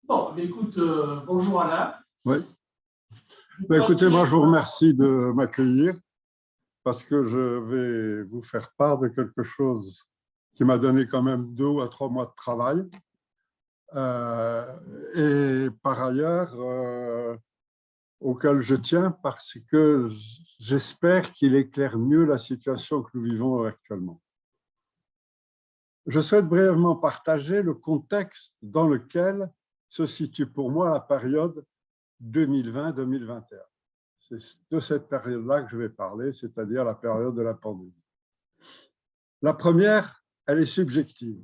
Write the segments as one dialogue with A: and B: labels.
A: Bon, mais écoute, bonjour Alain.
B: Oui. Ben, écoutez, moi, je vous remercie de m'accueillir parce que je vais vous faire part de quelque chose qui m'a donné quand même 2 à 3 mois de travail. Et par ailleurs, auquel je tiens parce que j'espère qu'il éclaire mieux la situation que nous vivons actuellement. Je souhaite brièvement partager le contexte dans lequel se situe pour moi la période 2020-2021. C'est de cette période-là que je vais parler, c'est-à-dire la période de la pandémie. La première, elle est subjective.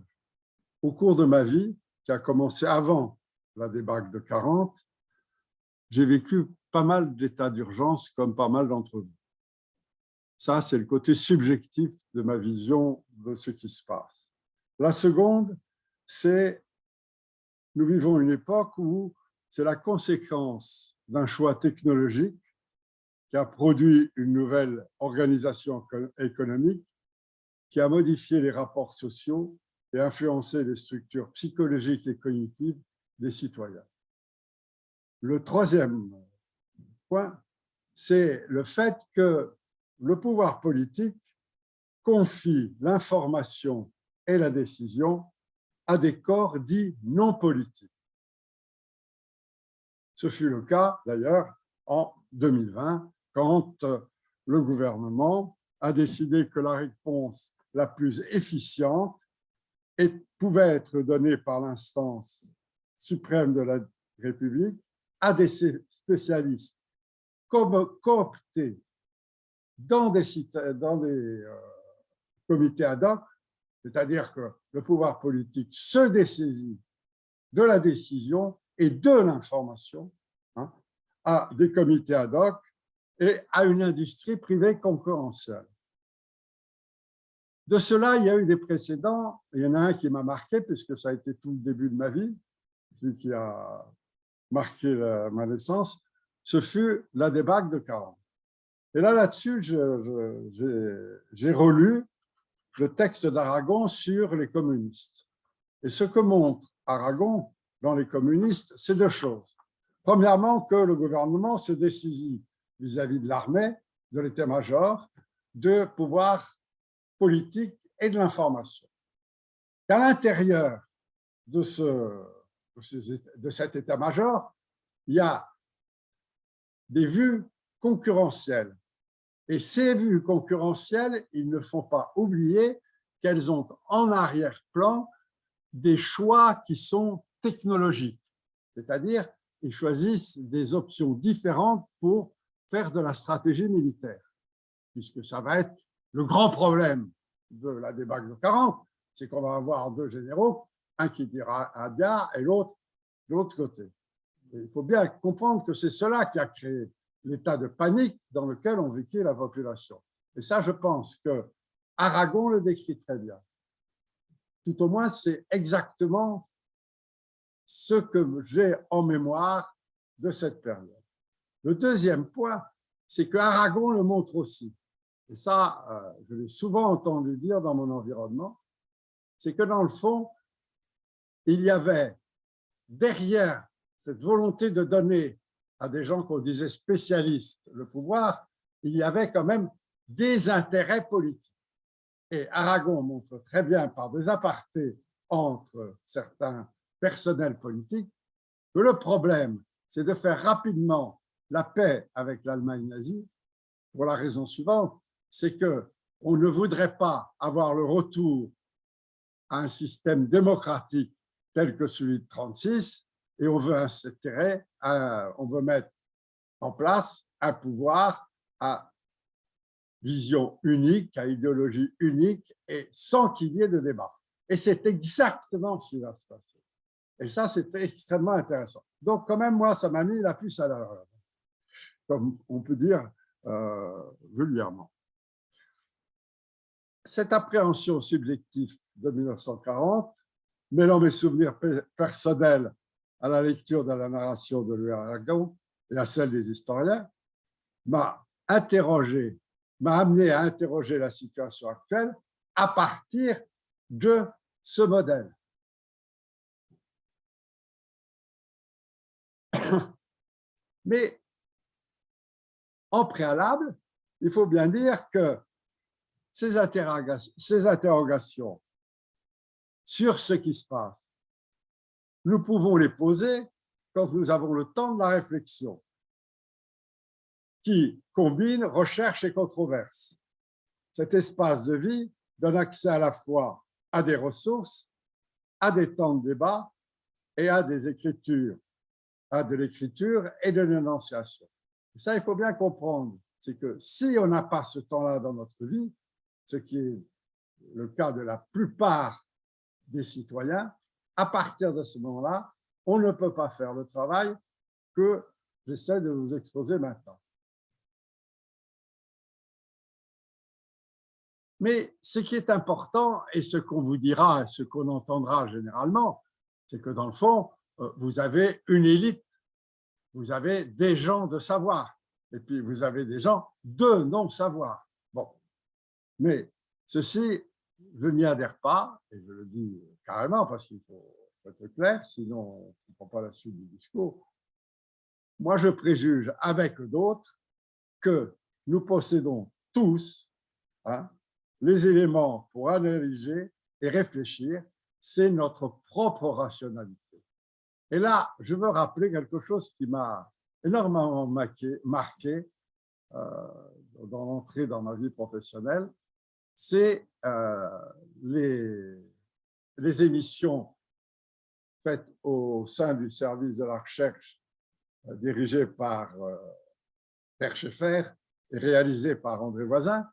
B: Au cours de ma vie, qui a commencé avant la débâcle de 40, j'ai vécu pas mal d'états d'urgence, comme pas mal d'entre vous. Ça, c'est le côté subjectif de ma vision de ce qui se passe. La seconde, c'est nous vivons une époque où c'est la conséquence d'un choix technologique qui a produit une nouvelle organisation économique, qui a modifié les rapports sociaux et influencé les structures psychologiques et cognitives des citoyens. Le troisième point, c'est le fait que le pouvoir politique confie l'information et la décision à des corps dits non politiques. Ce fut le cas d'ailleurs en 2020, quand le gouvernement a décidé que la réponse la plus efficiente pouvait être donnée par l'instance suprême de la République à des spécialistes cooptés dans des comités ad hoc, c'est-à-dire que le pouvoir politique se dessaisit de la décision et de l'information à des comités ad hoc et à une industrie privée concurrentielle. De cela, il y a eu des précédents. Il y en a un qui m'a marqué, puisque ça a été tout le début de ma vie, celui qui a marqué ma naissance, ce fut la débâcle de 40. Et là-dessus, j'ai relu le texte d'Aragon sur les communistes. Et ce que montre Aragon dans les communistes, c'est 2 choses. Premièrement, que le gouvernement se dessaisit vis-à-vis de l'armée, de l'état-major, de pouvoir politique et de l'information. À l'intérieur de cet état-major, il y a des vues concurrentielles. Et ces vues concurrentielles, ils ne font pas oublier qu'elles ont en arrière-plan des choix qui sont technologiques. C'est-à-dire, ils choisissent des options différentes pour faire de la stratégie militaire, puisque ça va être le grand problème de la débâcle de 40, c'est qu'on va avoir 2 généraux, un qui dira à Dia et l'autre de l'autre côté. Et il faut bien comprendre que c'est cela qui a créé l'état de panique dans lequel on vécut la population. Et ça, je pense que Aragon le décrit très bien. Tout au moins, c'est exactement ce que j'ai en mémoire de cette période. Le deuxième point, c'est que Aragon le montre aussi. Et ça, je l'ai souvent entendu dire dans mon environnement, c'est que dans le fond, il y avait derrière cette volonté de donner à des gens qu'on disait spécialistes le pouvoir, il y avait quand même des intérêts politiques. Et Aragon montre très bien par des apartés entre certains personnels politiques que le problème, c'est de faire rapidement la paix avec l'Allemagne nazie pour la raison suivante, c'est qu'on ne voudrait pas avoir le retour à un système démocratique tel que celui de 1936 et on veut mettre en place un pouvoir à vision unique, à idéologie unique et sans qu'il y ait de débat. Et c'est exactement ce qui va se passer. Et ça, c'était extrêmement intéressant. Donc, quand même, moi, ça m'a mis la puce à l'oreille, comme on peut dire vulgairement. Cette appréhension subjective de 1940, mêlant mes souvenirs personnels à la lecture de la narration de Louis Aragon et à celle des historiens, m'a amené à interroger la situation actuelle à partir de ce modèle. Mais en préalable, il faut bien dire que ces interrogations sur ce qui se passe, nous pouvons les poser quand nous avons le temps de la réflexion, qui combine recherche et controverse. Cet espace de vie donne accès à la fois à des ressources, à des temps de débat et à des écritures, à de l'écriture et de l'énonciation. Ça, il faut bien comprendre, c'est que si on n'a pas ce temps-là dans notre vie, ce qui est le cas de la plupart des citoyens, à partir de ce moment-là, on ne peut pas faire le travail que j'essaie de vous exposer maintenant. Mais ce qui est important, et ce qu'on vous dira, et ce qu'on entendra généralement, c'est que dans le fond, vous avez une élite, vous avez des gens de savoir, et puis vous avez des gens de non-savoir. Bon, mais ceci, je n'y adhère pas, et je le dis carrément parce qu'il faut être clair, sinon on ne comprend pas la suite du discours. Moi, je préjuge avec d'autres que nous possédons tous les éléments pour analyser et réfléchir, c'est notre propre rationalité. Et là, je veux rappeler quelque chose qui m'a énormément marqué dans l'entrée dans ma vie professionnelle, c'est les émissions faites au sein du service de la recherche dirigé par Pierre Schaeffer et réalisé par André Voisin,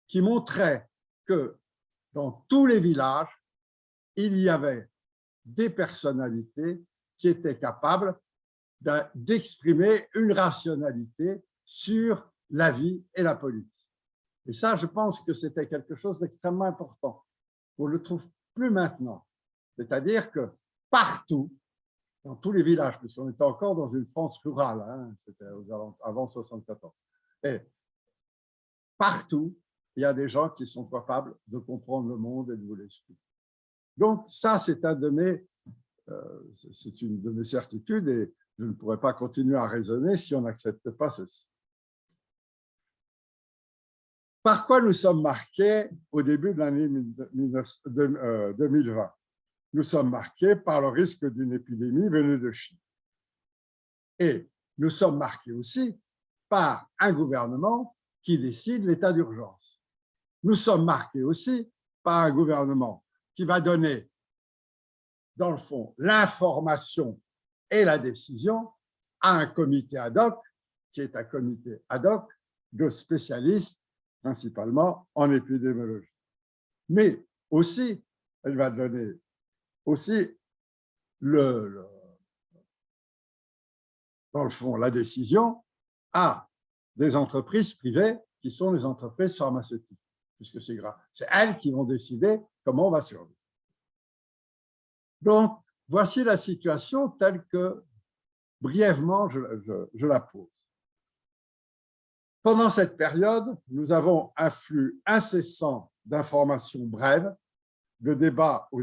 B: qui montraient que dans tous les villages, il y avait des personnalités qui étaient capables d'exprimer une rationalité sur la vie et la politique. Et ça, je pense que c'était quelque chose d'extrêmement important. On ne le trouve plus maintenant. C'est-à-dire que partout, dans tous les villages, puisqu'on était encore dans une France rurale, c'était avant 1974, et partout, il y a des gens qui sont capables de comprendre le monde et de vous l'expliquer. Donc ça, c'est une de mes certitudes et je ne pourrais pas continuer à raisonner si on n'accepte pas ceci. Par quoi nous sommes marqués au début de l'année 2020? Nous sommes marqués par le risque d'une épidémie venue de Chine. Et nous sommes marqués aussi par un gouvernement qui décide l'état d'urgence. Nous sommes marqués aussi par un gouvernement qui va donner, dans le fond, l'information et la décision à un comité ad hoc, qui est un comité ad hoc de spécialistes, principalement en épidémiologie. Mais aussi, elle va donner aussi, dans le fond, la décision à des entreprises privées qui sont les entreprises pharmaceutiques, puisque c'est grave. C'est elles qui vont décider comment on va survivre. Donc, voici la situation telle que, brièvement, je la pose. Pendant cette période, nous avons un flux incessant d'informations brèves, de débats aux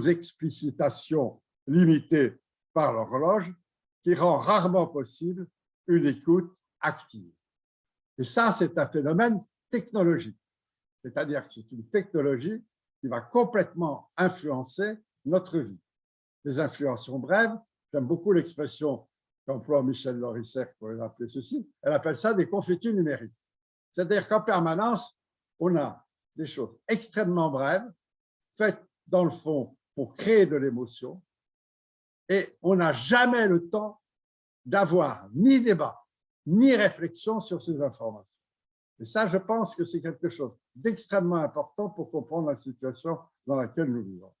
B: explicitations limitées par l'horloge, qui rend rarement possible une écoute active. Et ça, c'est un phénomène technologique. C'est-à-dire que c'est une technologie qui va complètement influencer notre vie. Les influences brèves, j'aime beaucoup l'expression qu'emploie Michel Lorisser pour appeler ceci, elle appelle ça des confettis numériques. C'est-à-dire qu'en permanence, on a des choses extrêmement brèves, faites dans le fond pour créer de l'émotion, et on n'a jamais le temps d'avoir ni débat, ni réflexion sur ces informations. Et ça, je pense que c'est quelque chose d'extrêmement important pour comprendre la situation dans laquelle nous vivons.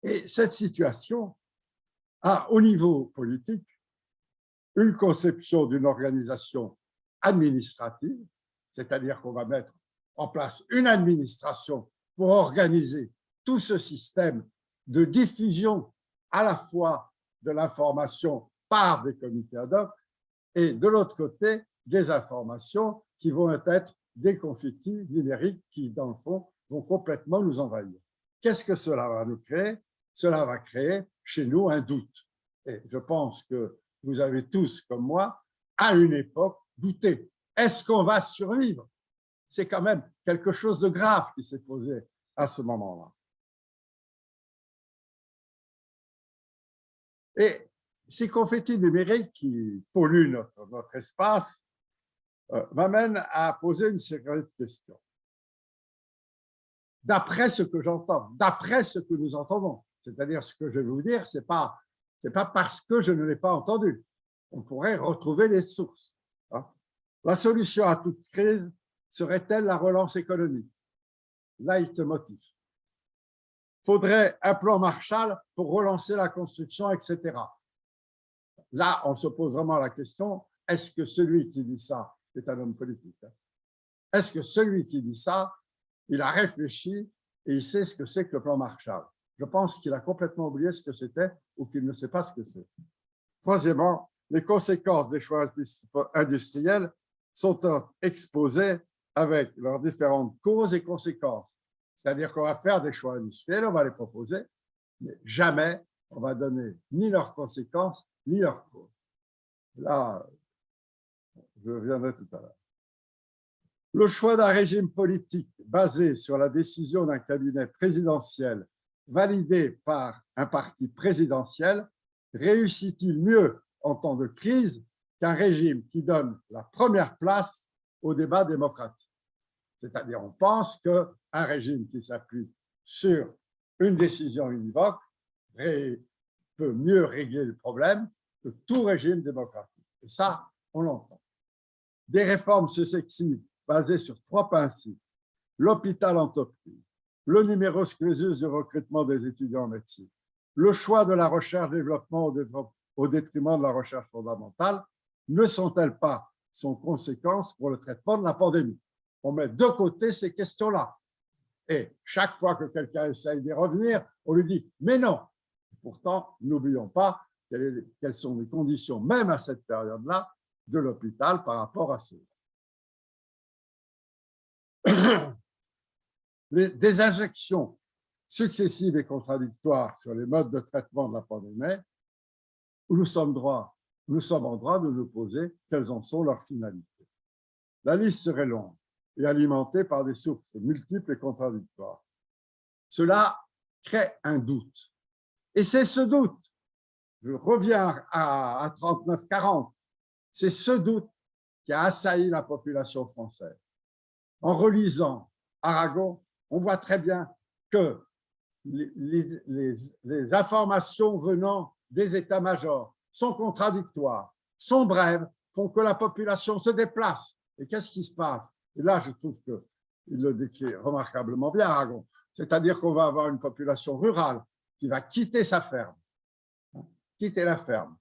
B: Et cette situation a, au niveau politique, une conception d'une organisation administrative, c'est-à-dire qu'on va mettre en place une administration pour organiser tout ce système de diffusion à la fois de l'information par des comités ad hoc et de l'autre côté, des informations qui vont être des confettis numériques qui, dans le fond, vont complètement nous envahir. Qu'est-ce que cela va nous créer? cela va créer chez nous un doute. Et je pense que vous avez tous, comme moi, à une époque, douté. Est-ce qu'on va survivre? C'est quand même quelque chose de grave qui s'est posé à ce moment-là. Et ces confettis numériques qui polluent notre espace m'amènent à poser une série de questions. D'après ce que j'entends, d'après ce que nous entendons, c'est-à-dire ce que je vais vous dire, ce n'est pas parce que je ne l'ai pas entendu. On pourrait retrouver les sources. La solution à toute crise serait-elle la relance économique? Leitmotiv. Faudrait un plan Marshall pour relancer la construction, etc. Là, on se pose vraiment la question, est-ce que celui qui dit ça est un homme politique? Est-ce que celui qui dit ça, il a réfléchi et il sait ce que c'est que le plan Marshall? Je pense qu'il a complètement oublié ce que c'était ou qu'il ne sait pas ce que c'est. Troisièmement, les conséquences des choix industriels sont exposées avec leurs différentes causes et conséquences. C'est-à-dire qu'on va faire des choix industriels, on va les proposer, mais jamais on va donner ni leurs conséquences, ni leurs causes. Là, je reviendrai tout à l'heure. Le choix d'un régime politique basé sur la décision d'un cabinet présidentiel validé par un parti présidentiel réussit-il mieux en temps de crise qu'un régime qui donne la première place au débat démocratique? C'est-à-dire, on pense qu'un régime qui s'appuie sur une décision univoque peut mieux régler le problème que tout régime démocratique. Et ça, on l'entend. Des réformes successives basées sur 3 principes: l'hôpital entreprise, le numerus clausus du recrutement des étudiants en médecine, le choix de la recherche-développement au détriment de la recherche fondamentale, ne sont-elles pas sans conséquence pour le traitement de la pandémie? On met de côté ces questions-là. Et chaque fois que quelqu'un essaye d'y revenir, on lui dit « mais non ». Pourtant, n'oublions pas quelles sont les conditions, même à cette période-là, de l'hôpital par rapport à ceux. Des injections successives et contradictoires sur les modes de traitement de la pandémie, où nous sommes en droit de nous poser quelles en sont leurs finalités. La liste serait longue et alimentée par des sources multiples et contradictoires. Cela crée un doute. Et c'est ce doute, je reviens à 39-40, c'est ce doute qui a assailli la population française. En relisant Aragon, on voit très bien que les informations venant des états-majors sont contradictoires, sont brèves, font que la population se déplace. Et qu'est-ce qui se passe? Et là, je trouve qu'il le décrit remarquablement bien, Aragon. C'est-à-dire qu'on va avoir une population rurale qui va quitter sa ferme, quitter la ferme,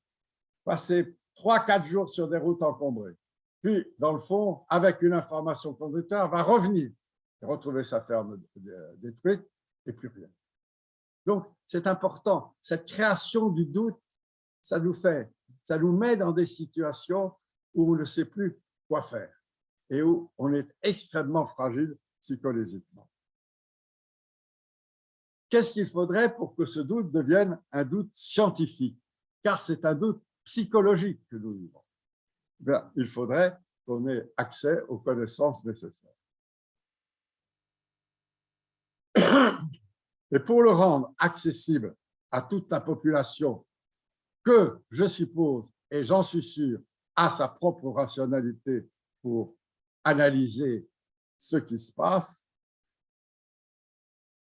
B: passer 3-4 jours sur des routes encombrées, puis, dans le fond, avec une information conducteur, va revenir et retrouver sa ferme détruite et plus rien. Donc, c'est important. Cette création du doute, ça nous met dans des situations où on ne sait plus quoi faire et où on est extrêmement fragile psychologiquement. Qu'est-ce qu'il faudrait pour que ce doute devienne un doute scientifique? Car c'est un doute psychologique que nous vivons. Bien, il faudrait qu'on ait accès aux connaissances nécessaires. Et pour le rendre accessible à toute la population, que je suppose, et j'en suis sûr, a sa propre rationalité pour analyser ce qui se passe,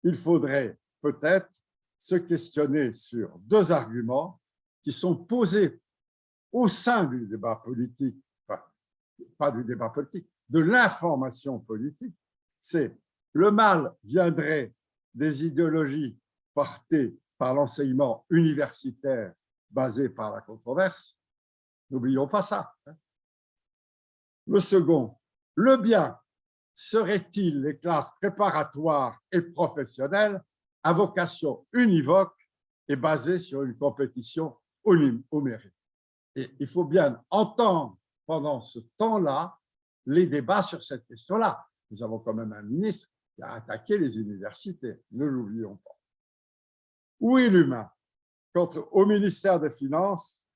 B: il faudrait peut-être se questionner sur 2 arguments qui sont posés au sein du débat politique, pas du débat politique, de l'information politique. C'est le mal viendrait des idéologies portées par l'enseignement universitaire basé par la controverse. N'oublions pas ça. Le second, le bien serait-il les classes préparatoires et professionnelles à vocation univoque et basée sur une compétition au mérite? Et il faut bien entendre pendant ce temps-là les débats sur cette question-là. Nous avons quand même un ministre qui a attaqué les universités, ne l'oublions pas. Où est l'humain? Au ministère des Finances,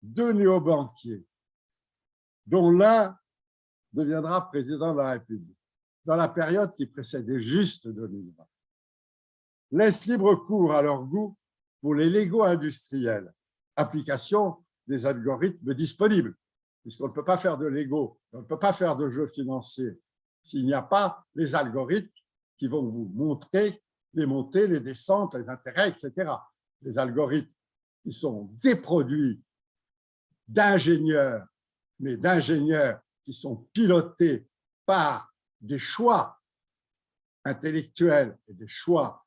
B: deux néobanquiers, dont l'un deviendra président de la République, dans la période qui précédait juste 2020, laissent libre cours à leur goût pour les Legos industriels, application des algorithmes disponibles, puisqu'on ne peut pas faire de Lego, on ne peut pas faire de jeux financiers s'il n'y a pas les algorithmes qui vont vous montrer les montées, les descentes, les intérêts, etc. Les algorithmes qui sont des produits d'ingénieurs, mais d'ingénieurs qui sont pilotés par des choix intellectuels et des choix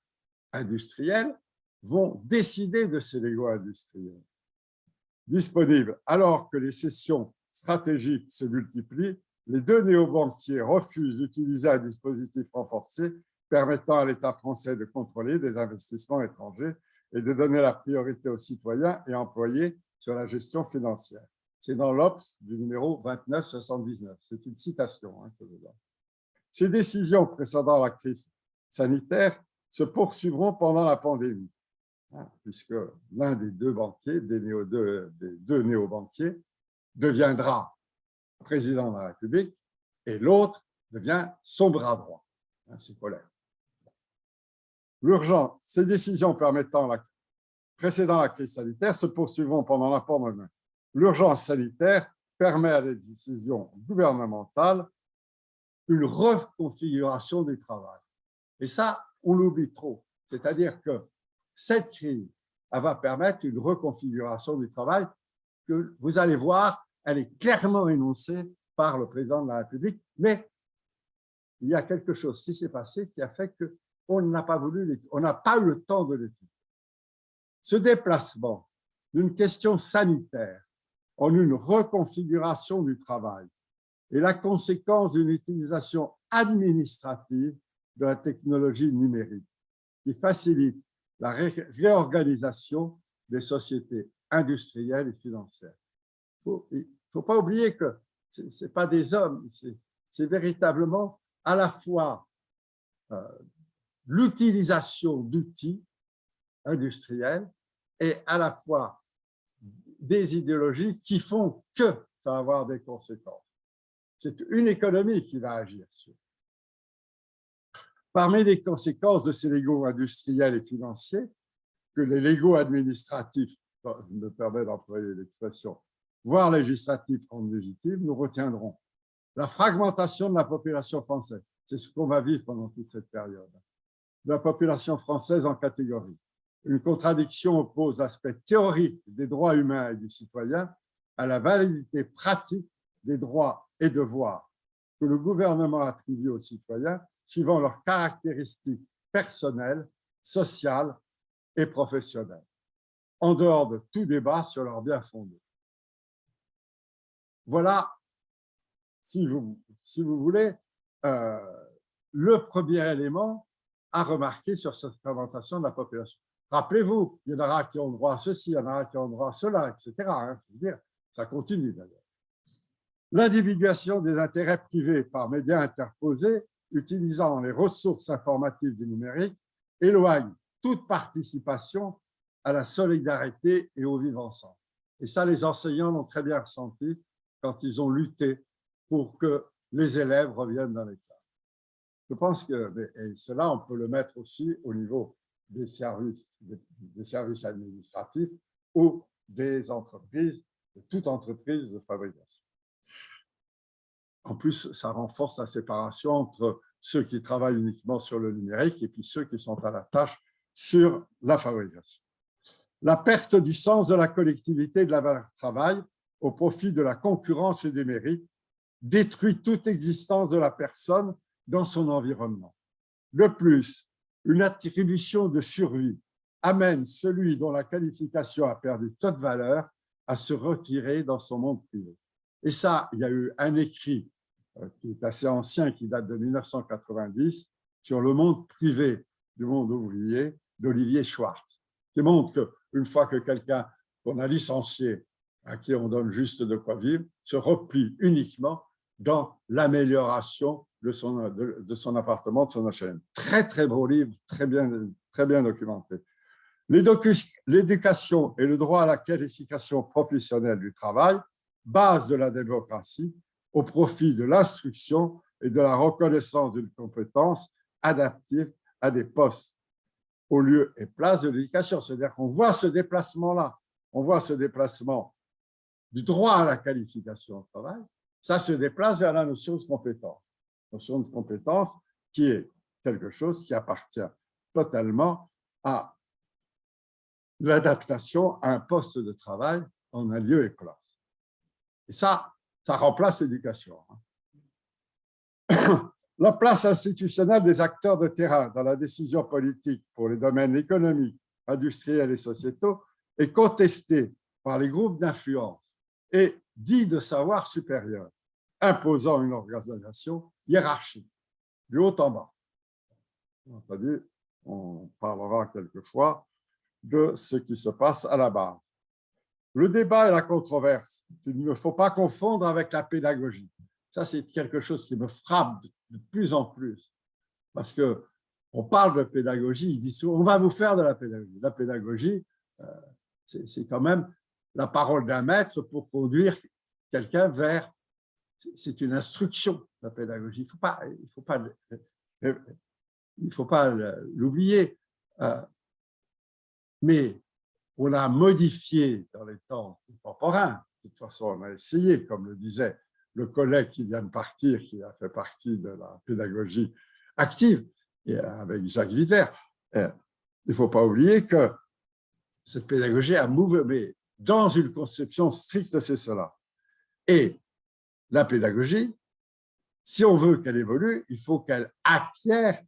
B: industriels, vont décider de ces Legos industriels disponibles. Alors que les sessions stratégiques se multiplient, les deux néobanquiers refusent d'utiliser un dispositif renforcé permettant à l'État français de contrôler des investissements étrangers et de donner la priorité aux citoyens et employés sur la gestion financière. C'est dans l'Obs du numéro 2979. C'est une citation que je donne. Ces décisions précédant la crise sanitaire se poursuivront pendant la pandémie, puisque l'un des deux banquiers, des deux néobanquiers, deviendra président de la République et l'autre devient son bras droit. C'est Colère. L'urgence, ces décisions précédant la crise sanitaire se poursuivront pendant la pandémie. L'urgence sanitaire permet à des décisions gouvernementales une reconfiguration du travail. Et ça, on l'oublie trop. C'est-à-dire que cette crise, elle va permettre une reconfiguration du travail que vous allez voir, elle est clairement énoncée par le président de la République, mais il y a quelque chose qui s'est passé qui a fait qu'on n'a pas voulu, on n'a pas eu le temps de l'étudier. Ce déplacement d'une question sanitaire en une reconfiguration du travail est la conséquence d'une utilisation administrative de la technologie numérique qui facilite la réorganisation des sociétés industrielles et financières. Il ne faut pas oublier que ce n'est pas des hommes, c'est véritablement à la fois l'utilisation d'outils industriels et à la fois des idéologies qui font que ça va avoir des conséquences. C'est une économie qui va agir sur. Parmi les conséquences de ces Legos industriels et financiers, que les Legos administratifs, je me permets d'employer l'expression, voire législatifs rendent légitimes, nous retiendrons la fragmentation de la population française. C'est ce qu'on va vivre pendant toute cette période. De la population française en catégories. Une contradiction oppose l'aspect théorique des droits humains et du citoyen à la validité pratique des droits et devoirs que le gouvernement attribue aux citoyens suivant leurs caractéristiques personnelles, sociales et professionnelles, en dehors de tout débat sur leur bien fondé. Voilà, si vous voulez, le premier élément à remarquer sur cette fragmentation de la population. Rappelez-vous, il y en aura qui ont droit à ceci, il y en aura qui ont droit à cela, etc. Je veux dire, ça continue d'ailleurs. L'individuation des intérêts privés par médias interposés utilisant les ressources informatives du numérique éloigne toute participation à la solidarité et au vivre ensemble. Et ça, les enseignants l'ont très bien ressenti quand ils ont lutté pour que les élèves reviennent dans les classes. Je pense que, et cela, on peut le mettre aussi au niveau des services administratifs ou des entreprises, de toute entreprise de fabrication. En plus, ça renforce la séparation entre ceux qui travaillent uniquement sur le numérique et puis ceux qui sont à la tâche sur la fabrication. La perte du sens de la collectivité et de la valeur travail au profit de la concurrence et des mérites détruit toute existence de la personne dans son environnement. De plus, une attribution de survie amène celui dont la qualification a perdu toute valeur à se retirer dans son monde privé. Et ça, il y a eu un écrit qui est assez ancien, qui date de 1990, sur le monde privé du monde ouvrier d'Olivier Schwartz, qui montre qu'une fois que quelqu'un qu'on a licencié, à qui on donne juste de quoi vivre, se replie uniquement dans l'amélioration de son appartement, de son HLM. Très, très beau livre, très bien documenté. L'éducation et le droit à la qualification professionnelle du travail, base de la démocratie, au profit de l'instruction et de la reconnaissance d'une compétence adaptive à des postes au lieu et place de l'éducation. C'est-à-dire qu'on voit ce déplacement-là, on voit ce déplacement du droit à la qualification au travail, ça se déplace vers la notion de compétence. Notion de compétence qui est quelque chose qui appartient totalement à l'adaptation à un poste de travail en un lieu et place. Et ça remplace l'éducation. La place institutionnelle des acteurs de terrain dans la décision politique pour les domaines économiques, industriels et sociétaux est contestée par les groupes d'influence et dit de savoir supérieur, imposant une organisation hiérarchique, du haut en bas. C'est-à-dire, on parlera quelquefois de ce qui se passe à la base. Le débat et la controverse, il ne faut pas confondre avec la pédagogie. Ça, c'est quelque chose qui me frappe de plus en plus, parce qu'on parle de pédagogie, il dit souvent, on va vous faire de la pédagogie. La pédagogie, c'est quand même la parole d'un maître pour conduire quelqu'un vers... C'est une instruction, la pédagogie. Il faut pas l'oublier. Mais on a modifié dans les temps contemporains. De toute façon, on a essayé, comme le disait le collègue qui vient de partir, qui a fait partie de la pédagogie active, et avec Jacques Viter. Il ne faut pas oublier que cette pédagogie a mouvement dans une conception stricte, c'est cela. Et la pédagogie, si on veut qu'elle évolue, il faut qu'elle acquiert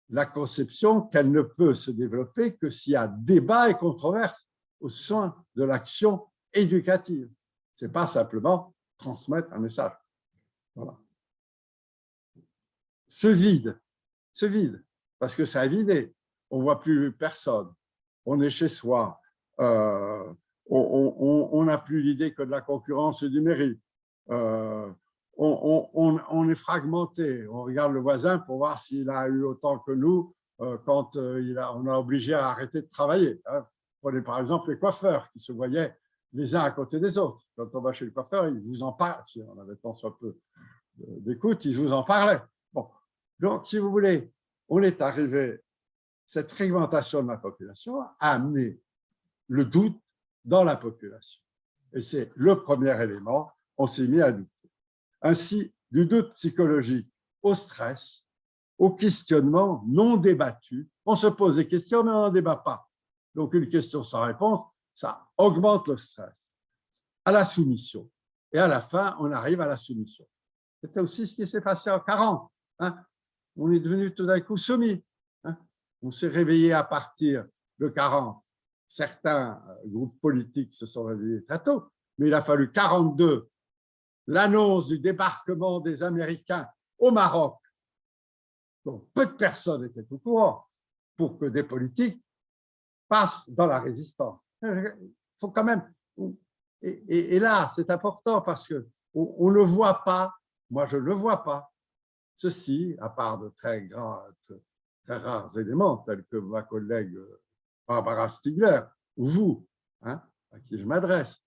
B: la conception qu'elle ne peut se développer que s'il y a débat et controverse au sein de l'action éducative. Ce n'est pas simplement transmettre un message. Voilà. Ce vide, parce que ça a vidé. On ne voit plus personne. On est chez soi. On n'a plus l'idée que de la concurrence et du mérite. On est fragmenté. On regarde le voisin pour voir s'il a eu autant que nous quand on a obligé à arrêter de travailler. Prenez par exemple les coiffeurs qui se voyaient les uns à côté des autres. Quand on va chez le coiffeur, ils vous en parlent. Si on avait tant soit peu d'écoute, ils vous en parlaient. Bon. Donc, si vous voulez, on est arrivé, cette fragmentation de la population a amené le doute dans la population. Et c'est le premier élément, on s'est mis à douter. Ainsi, du doute psychologique au stress, au questionnement non débattu. On se pose des questions, mais on n'en débat pas. Donc, une question sans réponse, ça augmente le stress. À la soumission. Et à la fin, on arrive à la soumission. C'était aussi ce qui s'est passé en 40. Hein. On est devenu tout d'un coup soumis. Hein. On s'est réveillé à partir de 40. Certains groupes politiques se sont réveillés très tôt, mais il a fallu 42, l'annonce du débarquement des Américains au Maroc, dont peu de personnes étaient au courant, pour que des politiques passent dans la résistance. Il faut quand même... Et là, c'est important parce qu'on ne le voit pas, moi je ne le vois pas, ceci, à part de très rares éléments, tels que ma collègue Barbara Stiegler, ou vous, hein, à qui je m'adresse,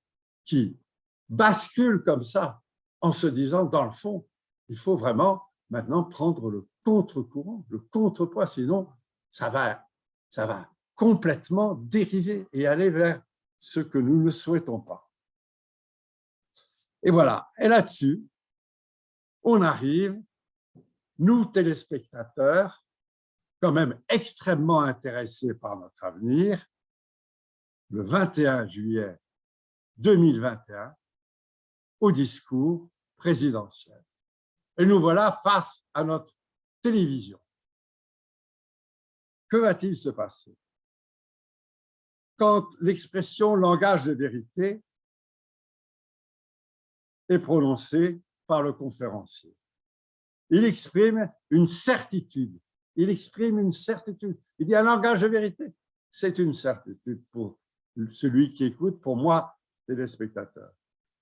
B: qui bascule comme ça en se disant, dans le fond, il faut vraiment maintenant prendre le contre-courant, le contrepoids, sinon ça va complètement dériver et aller vers ce que nous ne souhaitons pas. Et voilà, et là-dessus, on arrive, nous téléspectateurs, quand même extrêmement intéressés par notre avenir, le 21 juillet 2021, au discours présidentiel. Et nous voilà face à notre télévision. Que va-t-il se passer? Quand l'expression langage de vérité est prononcée par le conférencier, il exprime une certitude. Il exprime une certitude. Il dit un langage de vérité. C'est une certitude pour celui qui écoute, pour moi, téléspectateur.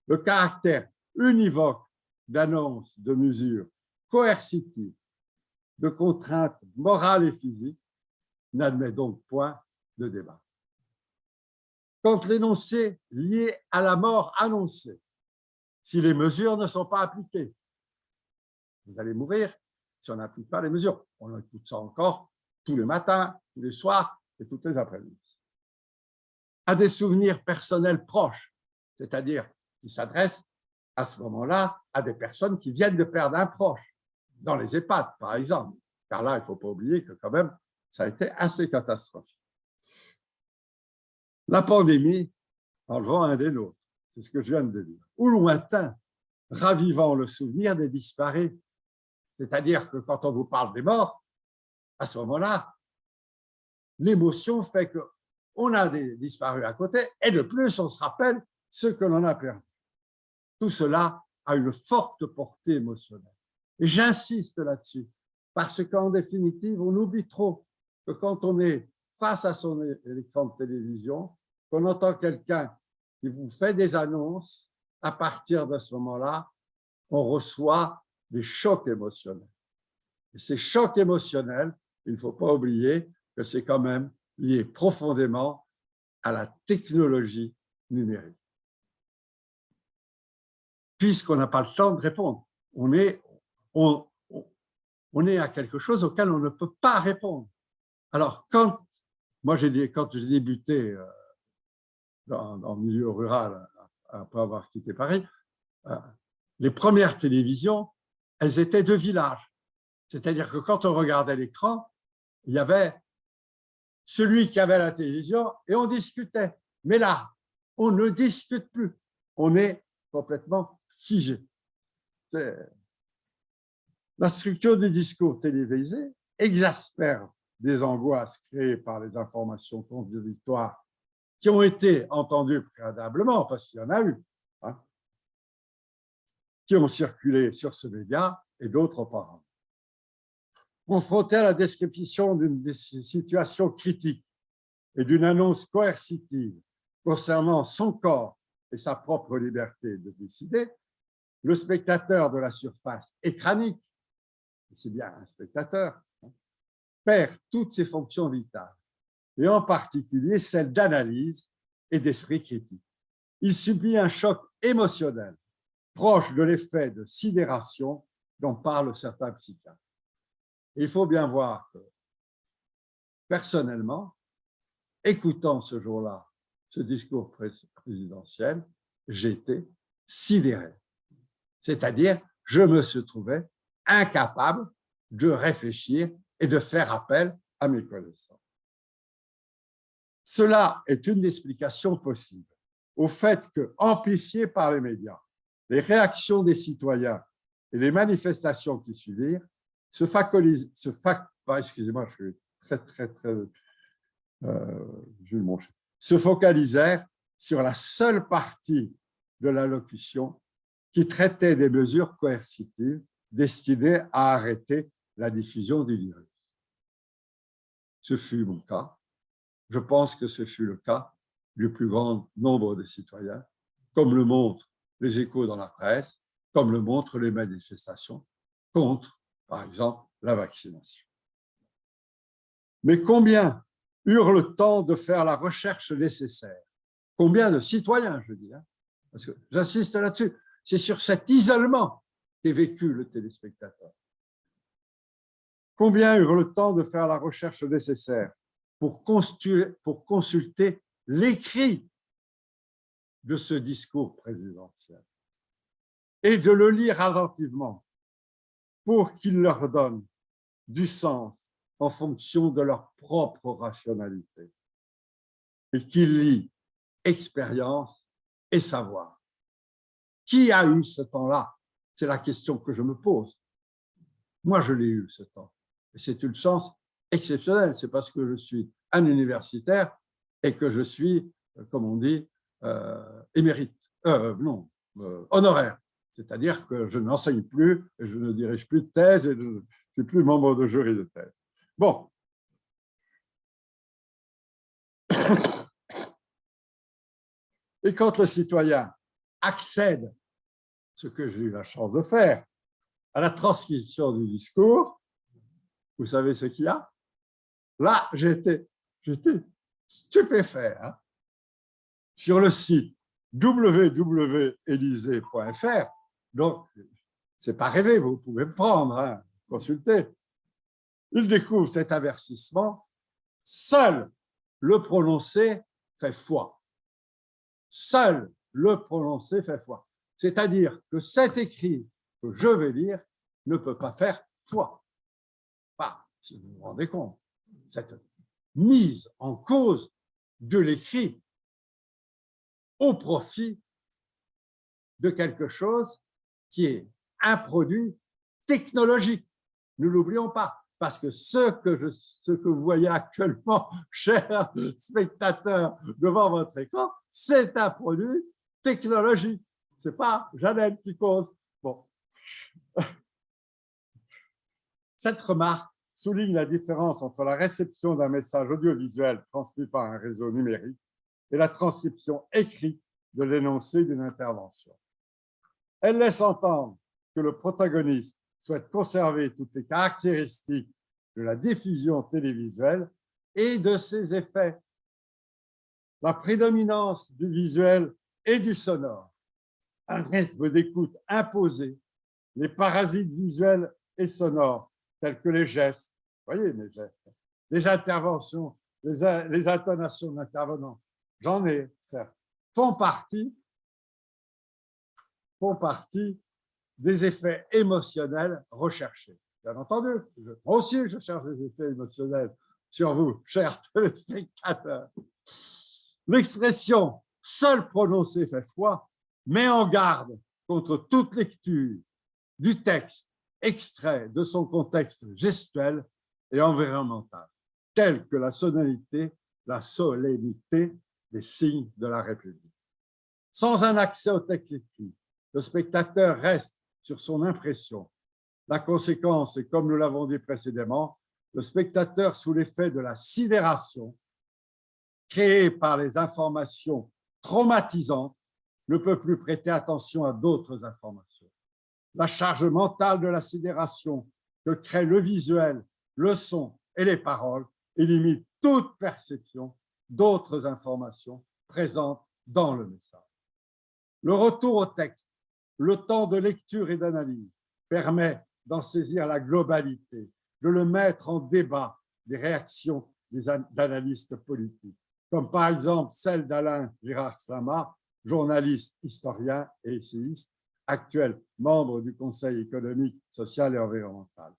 B: Le caractère univoque d'annonces, de mesures coercitives, de contraintes morales et physiques n'admet donc point de débat. Quand l'énoncé lié à la mort annoncée, si les mesures ne sont pas appliquées, vous allez mourir si on n'applique pas les mesures. On écoute ça encore tous les matins, tous les soirs et toutes les après-midi. À des souvenirs personnels proches, c'est-à-dire qui s'adressent à ce moment-là à des personnes qui viennent de perdre un proche, dans les EHPAD par exemple, car là, il ne faut pas oublier que quand même, ça a été assez catastrophique. La pandémie, enlevant un des nôtres, c'est ce que je viens de dire, ou lointain, ravivant le souvenir des disparus. C'est-à-dire que quand on vous parle des morts, à ce moment-là, l'émotion fait qu'on a des disparus à côté et de plus, on se rappelle ceux que l'on a perdus. Tout cela a une forte portée émotionnelle. Et j'insiste là-dessus, parce qu'en définitive, on oublie trop que quand on est face à son écran de télévision, qu'on entend quelqu'un qui vous fait des annonces, à partir de ce moment-là, on reçoit des chocs émotionnels. Et ces chocs émotionnels, il ne faut pas oublier que c'est quand même lié profondément à la technologie numérique. Puisqu'on n'a pas le temps de répondre, on est à quelque chose auquel on ne peut pas répondre. Alors, quand j'ai débuté dans le milieu rural, après avoir quitté Paris, les premières télévisions, elles étaient de village. C'est-à-dire que quand on regardait l'écran, il y avait celui qui avait la télévision et on discutait. Mais là, on ne discute plus. On est complètement figé. La structure du discours télévisé exaspère des angoisses créées par les informations contradictoires qui ont été entendues préalablement, parce qu'il y en a eu, hein, qui ont circulé sur ce média et d'autres auparavant. Confronté à la description d'une situation critique et d'une annonce coercitive concernant son corps et sa propre liberté de décider, le spectateur de la surface écranique, c'est bien un spectateur, perd toutes ses fonctions vitales, et en particulier celle d'analyse et d'esprit critique. Il subit un choc émotionnel proche de l'effet de sidération dont parlent certains psychiatres. Et il faut bien voir que, personnellement, écoutant ce jour-là ce discours présidentiel, j'étais sidéré. C'est-à-dire, je me suis trouvé incapable de réfléchir et de faire appel à mes connaissances. Cela est une explication possible au fait que, amplifiées par les médias, les réactions des citoyens et les manifestations qui suivirent se focalisèrent sur la seule partie de l'allocution qui traitait des mesures coercitives destinées à arrêter la diffusion du virus. Ce fut mon cas. Je pense que ce fut le cas du plus grand nombre de citoyens, comme le montrent les échos dans la presse, comme le montrent les manifestations contre, par exemple, la vaccination. Mais combien eurent le temps de faire la recherche nécessaire? Combien de citoyens, je dis, parce que j'insiste là-dessus, c'est sur cet isolement qu'est vécu le téléspectateur. Combien eurent le temps de faire la recherche nécessaire pour consulter l'écrit de ce discours présidentiel et de le lire attentivement pour qu'il leur donne du sens en fonction de leur propre rationalité et qu'ils lient expérience et savoir. Qui a eu ce temps-là? C'est la question que je me pose. Moi, je l'ai eu, ce temps. Et c'est une chance exceptionnelle. C'est parce que je suis un universitaire et que je suis, comme on dit, émérite. Honoraire. C'est-à-dire que je n'enseigne plus et je ne dirige plus de thèse et je ne suis plus membre de jury de thèse. Bon. Et quand le citoyen accède ce que j'ai eu la chance de faire, à la transcription du discours, vous savez ce qu'il y a? Là, j'étais stupéfait. Hein. Sur le site www.élysée.fr, donc, c'est pas rêvé, vous pouvez me prendre, hein, consulter. Il découvre cet avertissement. Seul le prononcé fait foi. Seul le prononcé fait foi. C'est-à-dire que cet écrit que je vais lire ne peut pas faire foi. Enfin, si vous vous rendez compte, cette mise en cause de l'écrit au profit de quelque chose qui est un produit technologique. Ne l'oublions pas, parce que ce que vous voyez actuellement, chers spectateurs, devant votre écran, c'est un produit technologique. Ce n'est pas Janelle qui cause. Bon. Cette remarque souligne la différence entre la réception d'un message audiovisuel transmis par un réseau numérique et la transcription écrite de l'énoncé d'une intervention. Elle laisse entendre que le protagoniste souhaite conserver toutes les caractéristiques de la diffusion télévisuelle et de ses effets. La prédominance du visuel et du sonore, un rythme d'écoute imposé, les parasites visuels et sonores, tels que les gestes, voyez mes gestes, les interventions, les intonations d'intervenants, j'en ai, certes, font partie des effets émotionnels recherchés. Bien entendu, moi aussi, je cherche des effets émotionnels sur vous, chers téléspectateurs. L'expression « seul prononcé fait foi » met en garde contre toute lecture du texte extrait de son contexte gestuel et environnemental, tel que la solennité des signes de la République. Sans un accès au texte écrit, le spectateur reste sur son impression. La conséquence est, comme nous l'avons dit précédemment, le spectateur, sous l'effet de la sidération créée par les informations traumatisantes, ne peut plus prêter attention à d'autres informations. La charge mentale de la sidération que crée le visuel, le son et les paroles élimine toute perception d'autres informations présentes dans le message. Le retour au texte, le temps de lecture et d'analyse permet d'en saisir la globalité, de le mettre en débat des réactions d'analystes politiques, comme par exemple celle d'Alain Girard-Sama, journaliste, historien et essayiste, actuel membre du Conseil économique, social et environnemental.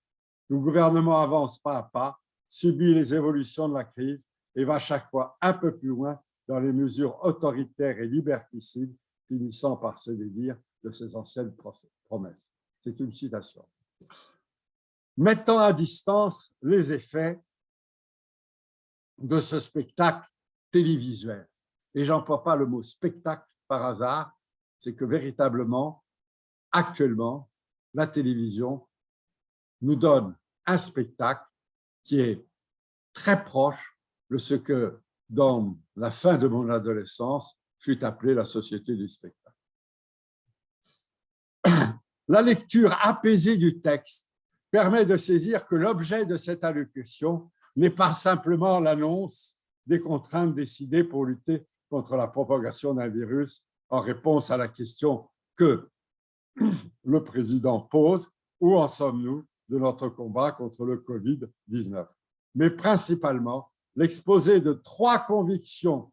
B: Le gouvernement avance pas à pas, subit les évolutions de la crise et va chaque fois un peu plus loin dans les mesures autoritaires et liberticides, finissant par se dédire de ses anciennes promesses. C'est une citation. Mettant à distance les effets de ce spectacle télévisuel, et j'emploie pas le mot spectacle par hasard, c'est que véritablement, actuellement, la télévision nous donne un spectacle qui est très proche de ce que, dans la fin de mon adolescence, fut appelée la société du spectacle. La lecture apaisée du texte permet de saisir que l'objet de cette allocution n'est pas simplement l'annonce des contraintes décidées pour lutter contre la propagation d'un virus en réponse à la question que le président pose, où en sommes-nous de notre combat contre le Covid-19, mais principalement l'exposé de 3 convictions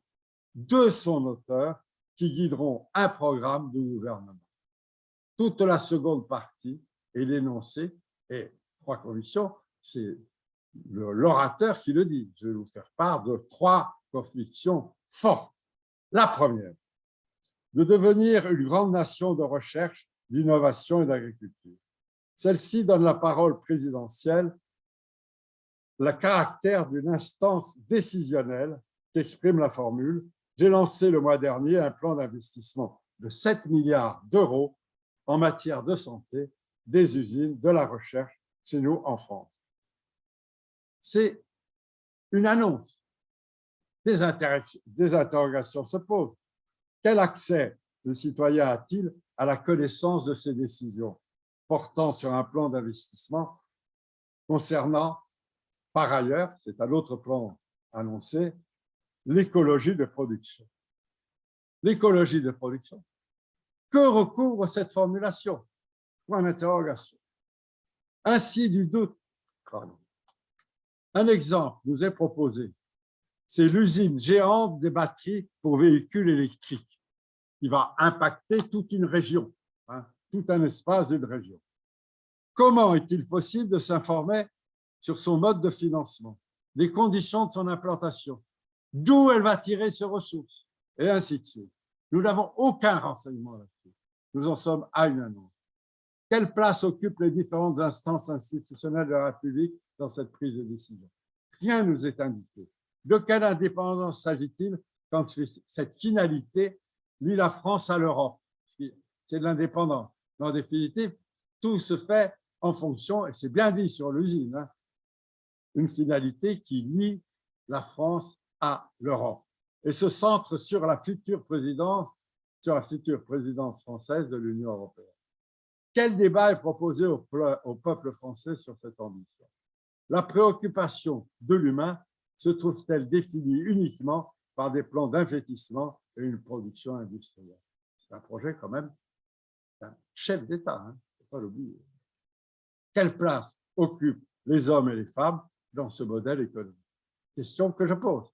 B: de son auteur qui guideront un programme du gouvernement. Toute la seconde partie est l'énoncé, et 3 convictions, c'est l'orateur qui le dit. Je vais vous faire part de 3 convictions fortes. La première, de devenir une grande nation de recherche, d'innovation et d'agriculture. Celle-ci donne la parole présidentielle, le caractère d'une instance décisionnelle qu'exprime la formule. J'ai lancé le mois dernier un plan d'investissement de 7 milliards d'euros en matière de santé, des usines, de la recherche chez nous en France. C'est une annonce. Des interrogations se posent. Quel accès le citoyen a-t-il à la connaissance de ces décisions portant sur un plan d'investissement concernant, par ailleurs, c'est un autre plan annoncé, l'écologie de production. L'écologie de production. Que recouvre cette formulation? Point d'interrogation. Ainsi du doute. Pardon. Un exemple nous est proposé. C'est l'usine géante des batteries pour véhicules électriques qui va impacter toute une région, tout un espace d'une région. Comment est-il possible de s'informer sur son mode de financement, les conditions de son implantation, d'où elle va tirer ses ressources, et ainsi de suite. Nous n'avons aucun renseignement là-dessus. Nous en sommes à une annonce. Quelle place occupent les différentes instances institutionnelles de la République dans cette prise de décision? Rien ne nous est indiqué. De quelle indépendance s'agit-il quand cette finalité lie la France à l'Europe? C'est de l'indépendance. En définitive, tout se fait en fonction, et c'est bien dit sur l'usine, une finalité qui lie la France à l'Europe et se centre sur la future présidence française de l'Union européenne. Quel débat est proposé au peuple français sur cette ambition? La préoccupation de l'humain se trouve-t-elle définie uniquement par des plans d'investissement et une production industrielle? C'est un projet quand même d'un chef d'État, il ne faut pas l'oublier. Quelle place occupent les hommes et les femmes dans ce modèle économique? Question que je pose.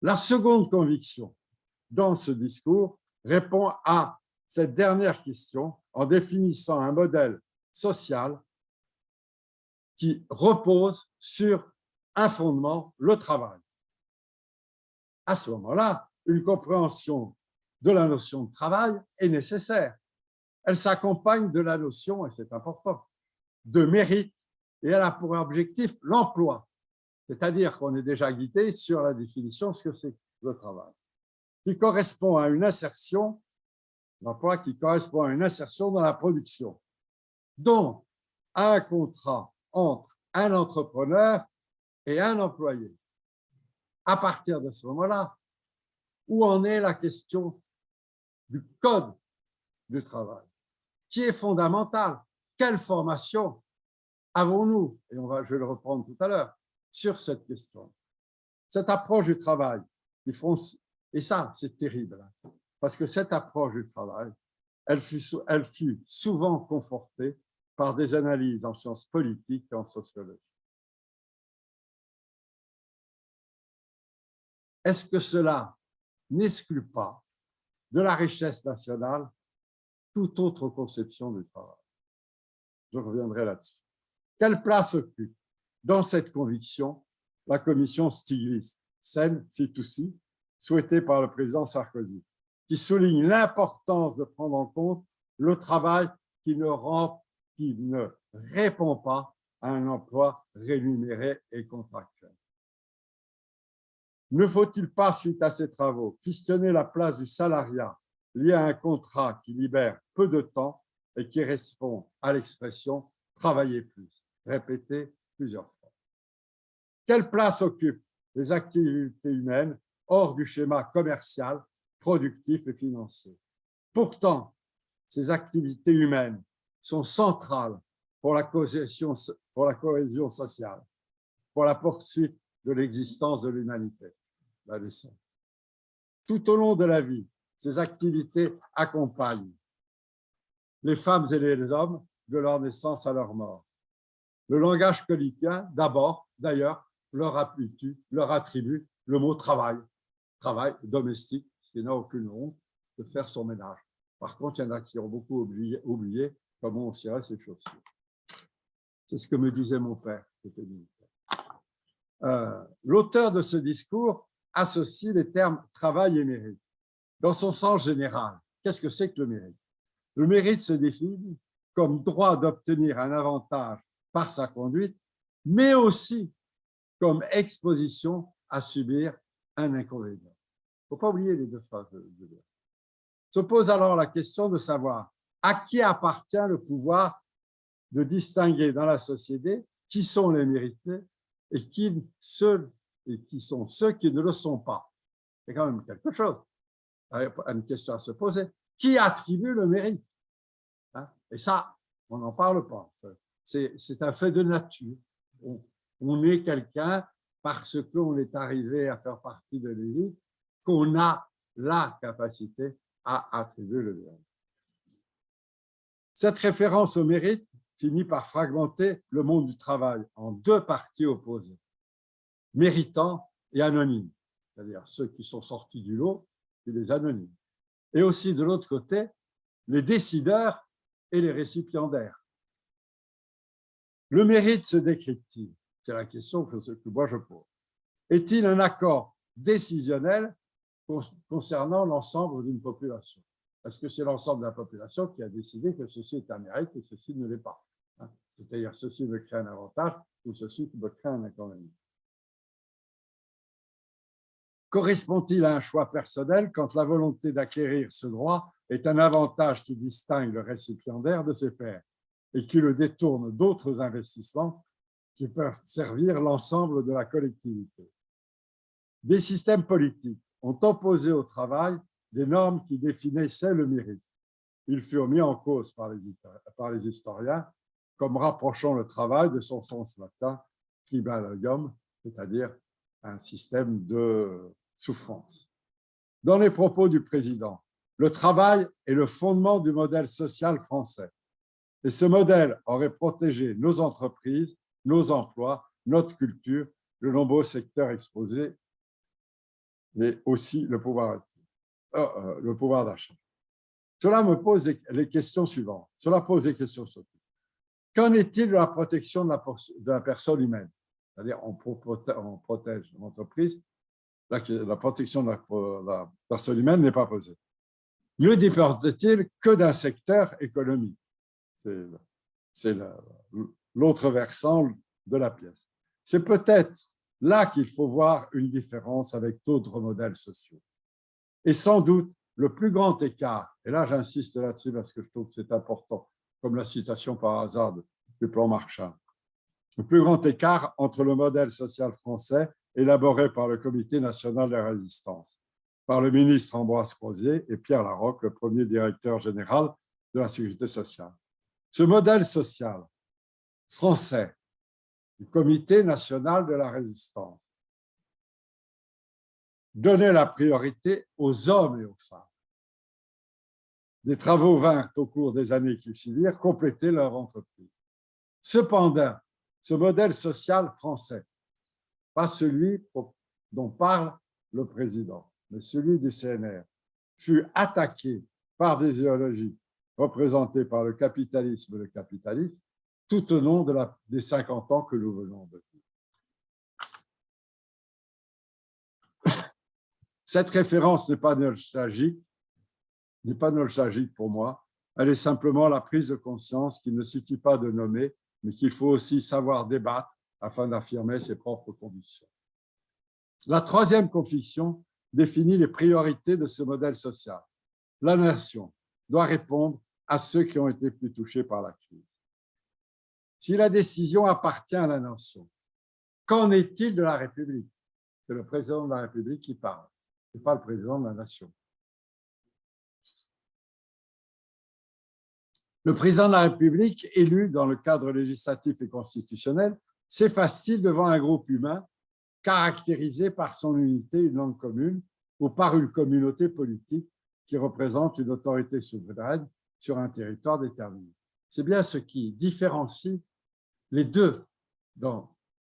B: La seconde conviction dans ce discours répond à cette dernière question en définissant un modèle social qui repose sur un fondement, le travail. À ce moment-là, une compréhension de la notion de travail est nécessaire. Elle s'accompagne de la notion, et c'est important, de mérite, et elle a pour objectif l'emploi. C'est-à-dire qu'on est déjà guidé sur la définition de ce que c'est le travail, qui correspond à une insertion, l'emploi qui correspond à une insertion dans la production. Donc, un contrat entre un entrepreneur et un employé. À partir de ce moment-là, où en est la question du code du travail, qui est fondamental? Quelle formation avons-nous? Et je vais le reprendre tout à l'heure, sur cette question. Cette approche du travail, et ça, c'est terrible, parce que cette approche du travail, elle fut souvent confortée par des analyses en sciences politiques et en sociologie. Est-ce que cela n'exclut pas de la richesse nationale toute autre conception du travail? Je reviendrai là-dessus. Quelle place occupe dans cette conviction la commission Stiglitz-Sen-Fitoussi, souhaitée par le président Sarkozy, qui souligne l'importance de prendre en compte le travail qui ne répond pas à un emploi rémunéré et contractuel? Ne faut-il pas, suite à ces travaux, questionner la place du salariat lié à un contrat qui libère peu de temps et qui répond à l'expression « travailler plus », répétée plusieurs fois? Quelle place occupent les activités humaines hors du schéma commercial, productif et financier? Pourtant, ces activités humaines sont centrales pour la cohésion sociale, pour la poursuite de l'existence de l'humanité. Tout au long de la vie, ces activités accompagnent les femmes et les hommes de leur naissance à leur mort. Le langage quotidien, d'abord, d'ailleurs, leur attribue le mot travail, travail domestique, ce qui n'a aucune honte de faire son ménage. Par contre, il y en a qui ont beaucoup oublié comment on cirait ses chaussures. C'est ce que me disait mon père. L'auteur de ce discours associe les termes travail et mérite. Dans son sens général, qu'est-ce que c'est que le mérite? Le mérite se définit comme droit d'obtenir un avantage par sa conduite, mais aussi comme exposition à subir un inconvénient. Il ne faut pas oublier les deux phases de dire. Se pose alors la question de savoir à qui appartient le pouvoir de distinguer dans la société qui sont les mérités et qui sont ceux qui ne le sont pas. C'est quand même quelque chose, une question à se poser. qui attribue le mérite. Et ça, on n'en parle pas. C'est un fait de nature. On est quelqu'un parce qu'on est arrivé à faire partie de l'élite, qu'on a la capacité à attribuer le mérite. Cette référence au mérite finit par fragmenter le monde du travail en deux parties opposées, méritants et anonymes, c'est-à-dire ceux qui sont sortis du lot et les anonymes. Et aussi, de l'autre côté, les décideurs et les récipiendaires. Le mérite se décrypte-t-il? C'est la question que moi je pose. Est-il un accord décisionnel concernant l'ensemble d'une population? Est-ce que c'est l'ensemble de la population qui a décidé que ceci est un mérite et ceci ne l'est pas? C'est-à-dire ceci me crée un avantage ou ceci me crée un inconvénient. Correspond-il à un choix personnel quand la volonté d'acquérir ce droit est un avantage qui distingue le récipiendaire de ses pairs et qui le détourne d'autres investissements qui peuvent servir l'ensemble de la collectivité? Des systèmes politiques ont opposé au travail des normes qui définissaient le mérite. Ils furent mis en cause par les historiens comme rapprochant le travail de son sens latin, tribalogium, c'est-à-dire un système de souffrance. Dans les propos du président, le travail est le fondement du modèle social français. Et ce modèle aurait protégé nos entreprises, nos emplois, notre culture, de nombreux secteurs exposés, mais aussi le pouvoir d'achat. Cela me pose les questions suivantes. Cela pose les questions suivantes. Qu'en est-il de la protection de la personne humaine? C'est-à-dire, on protège l'entreprise, la protection de la personne humaine n'est pas posée. Ne dépend-il que d'un secteur économique? C'est l'autre versant de la pièce. C'est peut-être là qu'il faut voir une différence avec d'autres modèles sociaux. Et sans doute, le plus grand écart, et là j'insiste là-dessus parce que je trouve que c'est important, comme la citation par hasard du plan Marshall, le plus grand écart entre le modèle social français élaboré par le Comité national de la résistance, par le ministre Ambroise Crozier et Pierre Laroque, le premier directeur général de la Sécurité sociale. Ce modèle social français du Comité national de la résistance donnait la priorité aux hommes et aux femmes. Des travaux vinrent au cours des années qui suivirent compléter leur entreprise. Cependant, ce modèle social français, pas celui dont parle le président, mais celui du CNR, fut attaqué par des idéologies représentées par le capitalisme et le capitalisme tout au long des 50 ans que nous venons de vivre. Cette référence n'est pas nostalgique pour moi, elle est simplement la prise de conscience qu'il ne suffit pas de nommer, mais qu'il faut aussi savoir débattre afin d'affirmer ses propres convictions. La troisième conviction définit les priorités de ce modèle social. La nation doit répondre à ceux qui ont été plus touchés par la crise. Si la décision appartient à la nation, qu'en est-il de la République? C'est le président de la République qui parle, ce n'est pas le président de la nation. Le président de la République, élu dans le cadre législatif et constitutionnel, s'efface-t-il devant un groupe humain caractérisé par son unité, une langue commune, ou par une communauté politique qui représente une autorité souveraine sur un territoire déterminé? C'est bien ce qui différencie les deux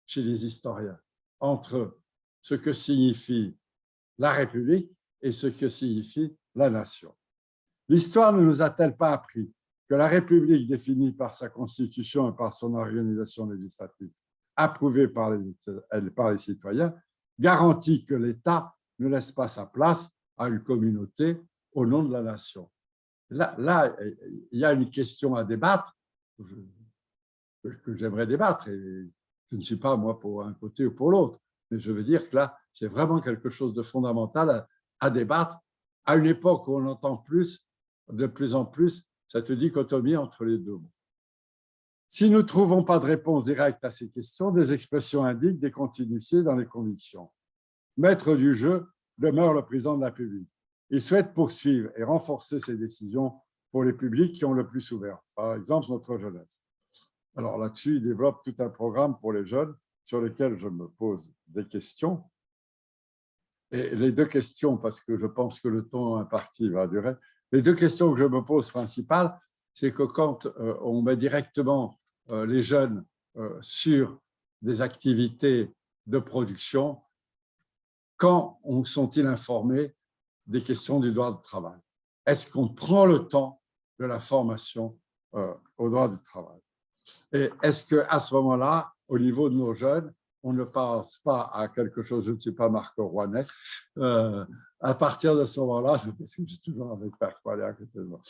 B: chez les historiens, entre ce que signifie la République et ce que signifie la nation. L'histoire ne nous a-t-elle pas appris que la République, définie par sa constitution et par son organisation législative, approuvée par les citoyens, garantit que l'État ne laisse pas sa place à une communauté au nom de la nation? Là, il y a une question à débattre, que j'aimerais débattre, et je ne suis pas, moi, pour un côté ou pour l'autre, mais je veux dire que là, c'est vraiment quelque chose de fondamental à débattre, à une époque où on entend de plus en plus cette dichotomie entre les deux mots. Si nous ne trouvons pas de réponse directe à ces questions, des expressions indiquent des continuités dans les convictions. Maître du jeu demeure le président de la République. Il souhaite poursuivre et renforcer ces décisions pour les publics qui ont le plus souffert, par exemple notre jeunesse. Alors là-dessus, il développe tout un programme pour les jeunes sur lesquels je me pose des questions. Et les deux questions, parce que je pense que le temps imparti va durer, les deux questions que je me pose principales, c'est que quand on met directement les jeunes sur des activités de production, quand sont-ils informés des questions du droit du travail? Est-ce qu'on prend le temps de la formation au droit du travail? Et est-ce qu'à ce moment-là, au niveau de nos jeunes, on ne pense pas à quelque chose, je ne suis pas Marc Rouanet, à partir de ce moment-là, parce que j'ai toujours avec Père Poilé à côté de moi,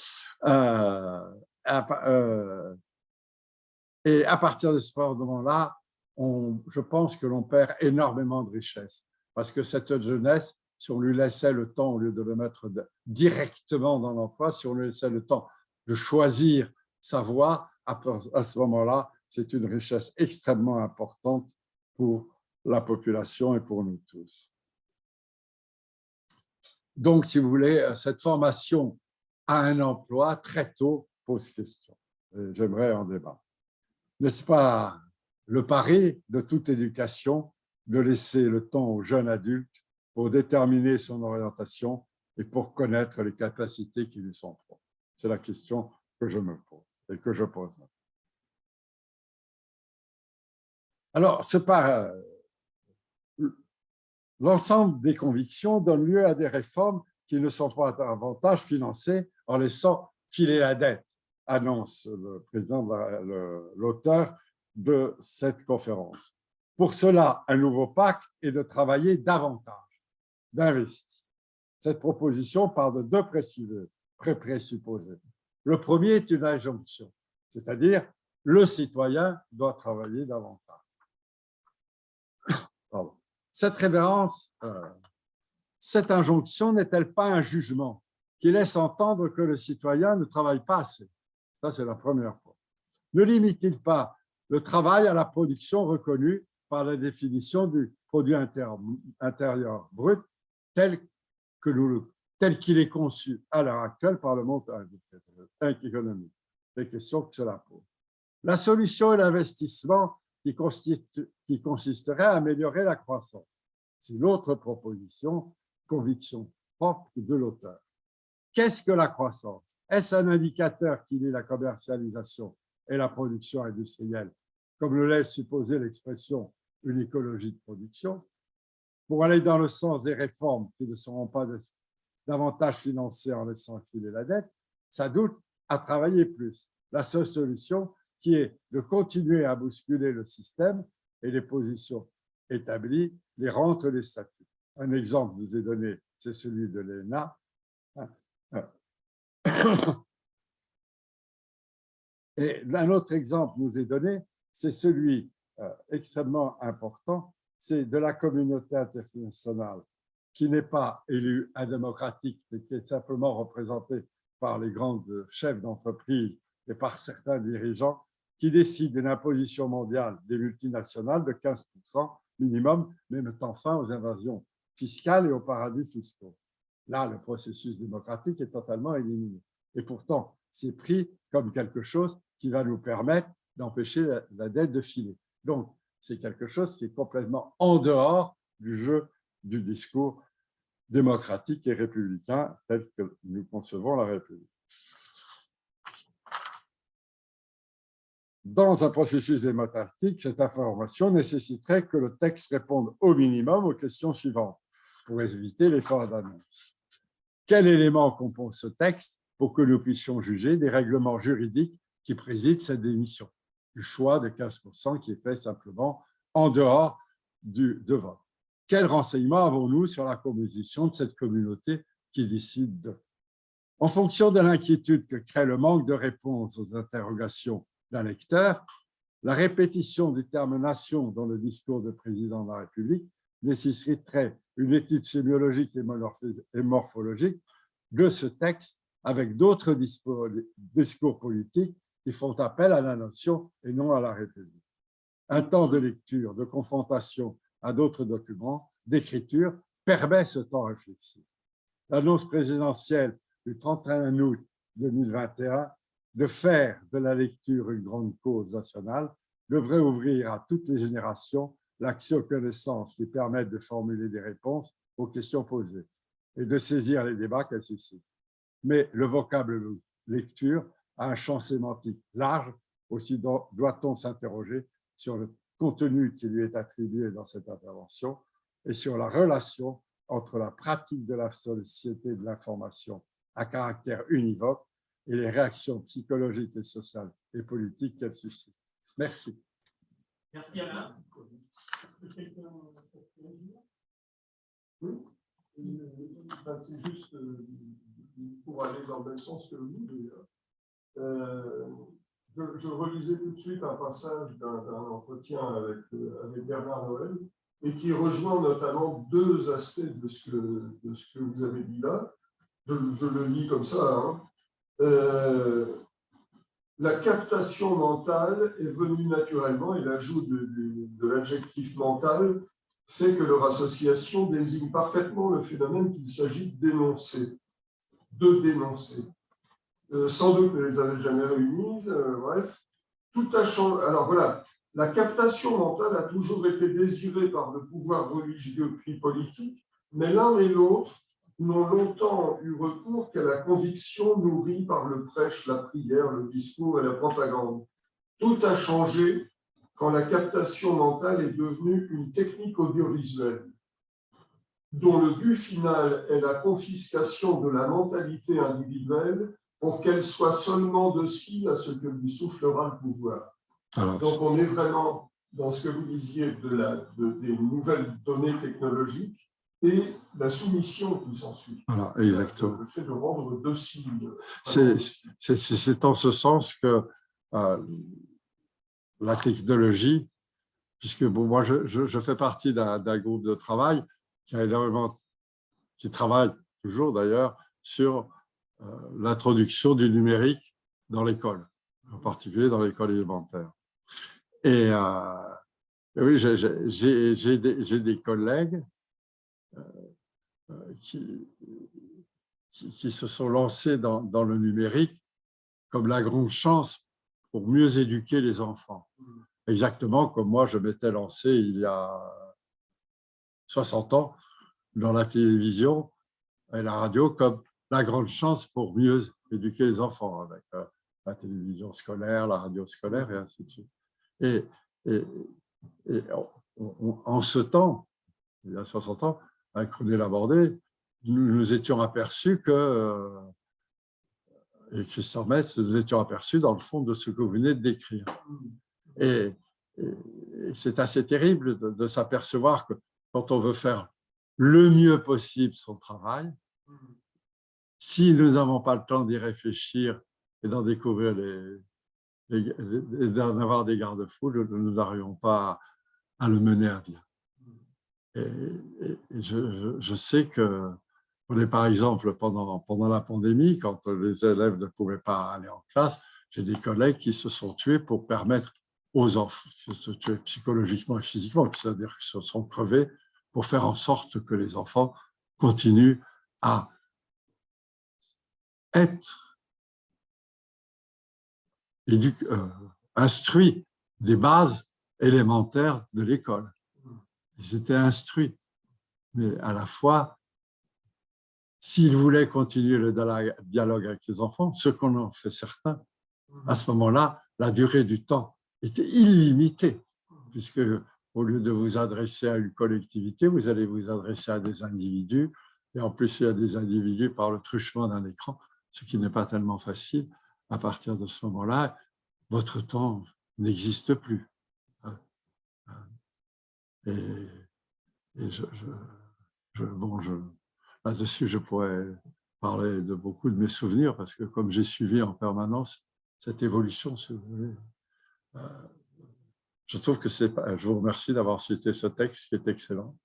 B: et à partir de ce moment-là, je pense que l'on perd énormément de richesse, parce que cette jeunesse, si on lui laissait le temps, au lieu de le mettre directement dans l'emploi, si on lui laissait le temps de choisir sa voie, à ce moment-là, c'est une richesse extrêmement importante pour la population et pour nous tous. Donc, si vous voulez, cette formation à un emploi très tôt pose question. J'aimerais en débattre. N'est-ce pas le pari de toute éducation de laisser le temps aux jeunes adultes pour déterminer son orientation et pour connaître les capacités qui lui sont propres? C'est la question que je me pose et que je pose. Alors, l'ensemble des convictions donne lieu à des réformes qui ne sont pas davantage financées en laissant filer la dette, annonce le président, l'auteur de cette conférence. Pour cela, un nouveau pacte est de travailler davantage, d'investir. Cette proposition part de deux présupposés. Le premier est une injonction, c'est-à-dire le citoyen doit travailler davantage. Pardon. Cette révérence, cette injonction n'est-elle pas un jugement qui laisse entendre que le citoyen ne travaille pas assez? Ça, c'est la première fois. Ne limite-t-il pas le travail à la production reconnue par la définition du produit intérieur brut tel qu'il est conçu à l'heure actuelle par le monde économique? Les questions que cela pose. La solution est l'investissement qui consisterait à améliorer la croissance. C'est l'autre conviction propre de l'auteur. Qu'est-ce que la croissance? Est-ce un indicateur qui lie la commercialisation et la production industrielle, comme le laisse supposer l'expression « une écologie de production » pour aller dans le sens des réformes qui ne seront pas davantage financées en laissant filer la dette? Ça doute à travailler plus. La seule solution qui est de continuer à bousculer le système et les positions établies, les rentes, les statuts. Un exemple nous est donné, c'est celui de l'ENA. Et un autre exemple nous est donné, c'est celui extrêmement important, c'est de la communauté internationale qui n'est pas élue indémocratique, mais qui est simplement représentée par les grands chefs d'entreprise et par certains dirigeants qui décident d'une imposition mondiale des multinationales de 15% minimum, mais mettant fin aux invasions fiscales et aux paradis fiscaux. Là, le processus démocratique est totalement éliminé. Et pourtant, c'est pris comme quelque chose qui va nous permettre d'empêcher la dette de filer. Donc, c'est quelque chose qui est complètement en dehors du jeu du discours démocratique et républicain tel que nous concevons la République. Dans un processus démocratique, cette information nécessiterait que le texte réponde au minimum aux questions suivantes pour éviter l'effort d'annonce. Quel élément compose ce texte pour que nous puissions juger des règlements juridiques qui président cette démission, du choix de 15% qui est fait simplement en dehors de vote? Quels renseignements avons-nous sur la composition de cette communauté qui décide de? En fonction de l'inquiétude que crée le manque de réponse aux interrogations d'un lecteur, la répétition du terme « nation » dans le discours du président de la République nécessiterait une étude sémiologique et morphologique de ce texte avec d'autres discours politiques qui font appel à la nation et non à la République. Un temps de lecture, de confrontation à d'autres documents, d'écriture, permet ce temps réflexif. l'annonce présidentielle du 31 août 2021 de faire de la lecture une grande cause nationale devrait ouvrir à toutes les générations l'accès aux connaissances qui permettent de formuler des réponses aux questions posées et de saisir les débats qu'elles suscitent. Mais le vocable lecture a un champ sémantique large, aussi doit-on s'interroger sur le contenu qui lui est attribué dans cette intervention et sur la relation entre la pratique de la société de l'information à caractère univoque et les réactions psychologiques et sociales et politiques qu'elle suscite. Merci.
A: Merci Alain.
C: Oui, c'est juste pour aller dans le même sens que vous, je relisais tout de suite un passage d'un entretien avec Bernard Noël et qui rejoint notamment deux aspects de ce que vous avez dit là. Je le lis comme ça. Hein. La captation mentale est venue naturellement et l'ajout de l'adjectif mental fait que leur association désigne parfaitement le phénomène qu'il s'agit de dénoncer. Sans doute ne les avait jamais réunies, bref. Tout a changé. Alors voilà, la captation mentale a toujours été désirée par le pouvoir religieux puis politique, mais l'un et l'autre n'ont longtemps eu recours qu'à la conviction nourrie par le prêche, la prière, le discours et la propagande. Tout a changé quand la captation mentale est devenue une technique audiovisuelle, dont le but final est la confiscation de la mentalité individuelle pour qu'elle soit seulement docile à ce que lui soufflera le pouvoir. Alors, donc on est vraiment dans ce que vous disiez des nouvelles données technologiques et la soumission qui s'ensuit.
B: Voilà, exactement.
C: Le fait de rendre docile.
B: C'est en ce sens que la technologie, puisque bon, moi je fais partie d'un groupe de travail qui travaille toujours d'ailleurs sur l'introduction du numérique dans l'école, en particulier dans l'école élémentaire. Et oui, j'ai des collègues qui se sont lancés dans le numérique comme la grande chance pour mieux éduquer les enfants. Exactement comme moi, je m'étais lancé il y a 60 ans dans la télévision et la radio comme la grande chance pour mieux éduquer les enfants avec la télévision scolaire, la radio scolaire et ainsi de suite. Et en ce temps, il y a 60 ans, avec René Labordé, nous étions aperçus que, et Christian Metz, nous étions aperçus dans le fond de ce que vous venez de décrire. Et c'est assez terrible de s'apercevoir que quand on veut faire le mieux possible son travail, si nous n'avons pas le temps d'y réfléchir et d'en découvrir d'en avoir des garde-fous, nous n'arrivons pas à le mener à bien. Et je sais que, par exemple, pendant la pandémie, quand les élèves ne pouvaient pas aller en classe, j'ai des collègues qui se sont tués pour permettre aux enfants, se tuer psychologiquement et physiquement, c'est-à-dire qu'ils se sont crevés pour faire en sorte que les enfants continuent à être instruits des bases élémentaires de l'école. Ils étaient instruits, mais à la fois, s'ils voulaient continuer le dialogue avec les enfants, ce qu'on en fait certains, à ce moment-là, la durée du temps était illimitée, puisque au lieu de vous adresser à une collectivité, vous allez vous adresser à des individus, et en plus, il y a des individus par le truchement d'un écran, ce qui n'est pas tellement facile. À partir de ce moment-là, votre temps n'existe plus. Et là-dessus, je pourrais parler de beaucoup de mes souvenirs, parce que comme j'ai suivi en permanence cette évolution, si vous voulez, je trouve que c'est pas. Je vous remercie d'avoir cité ce texte qui est excellent.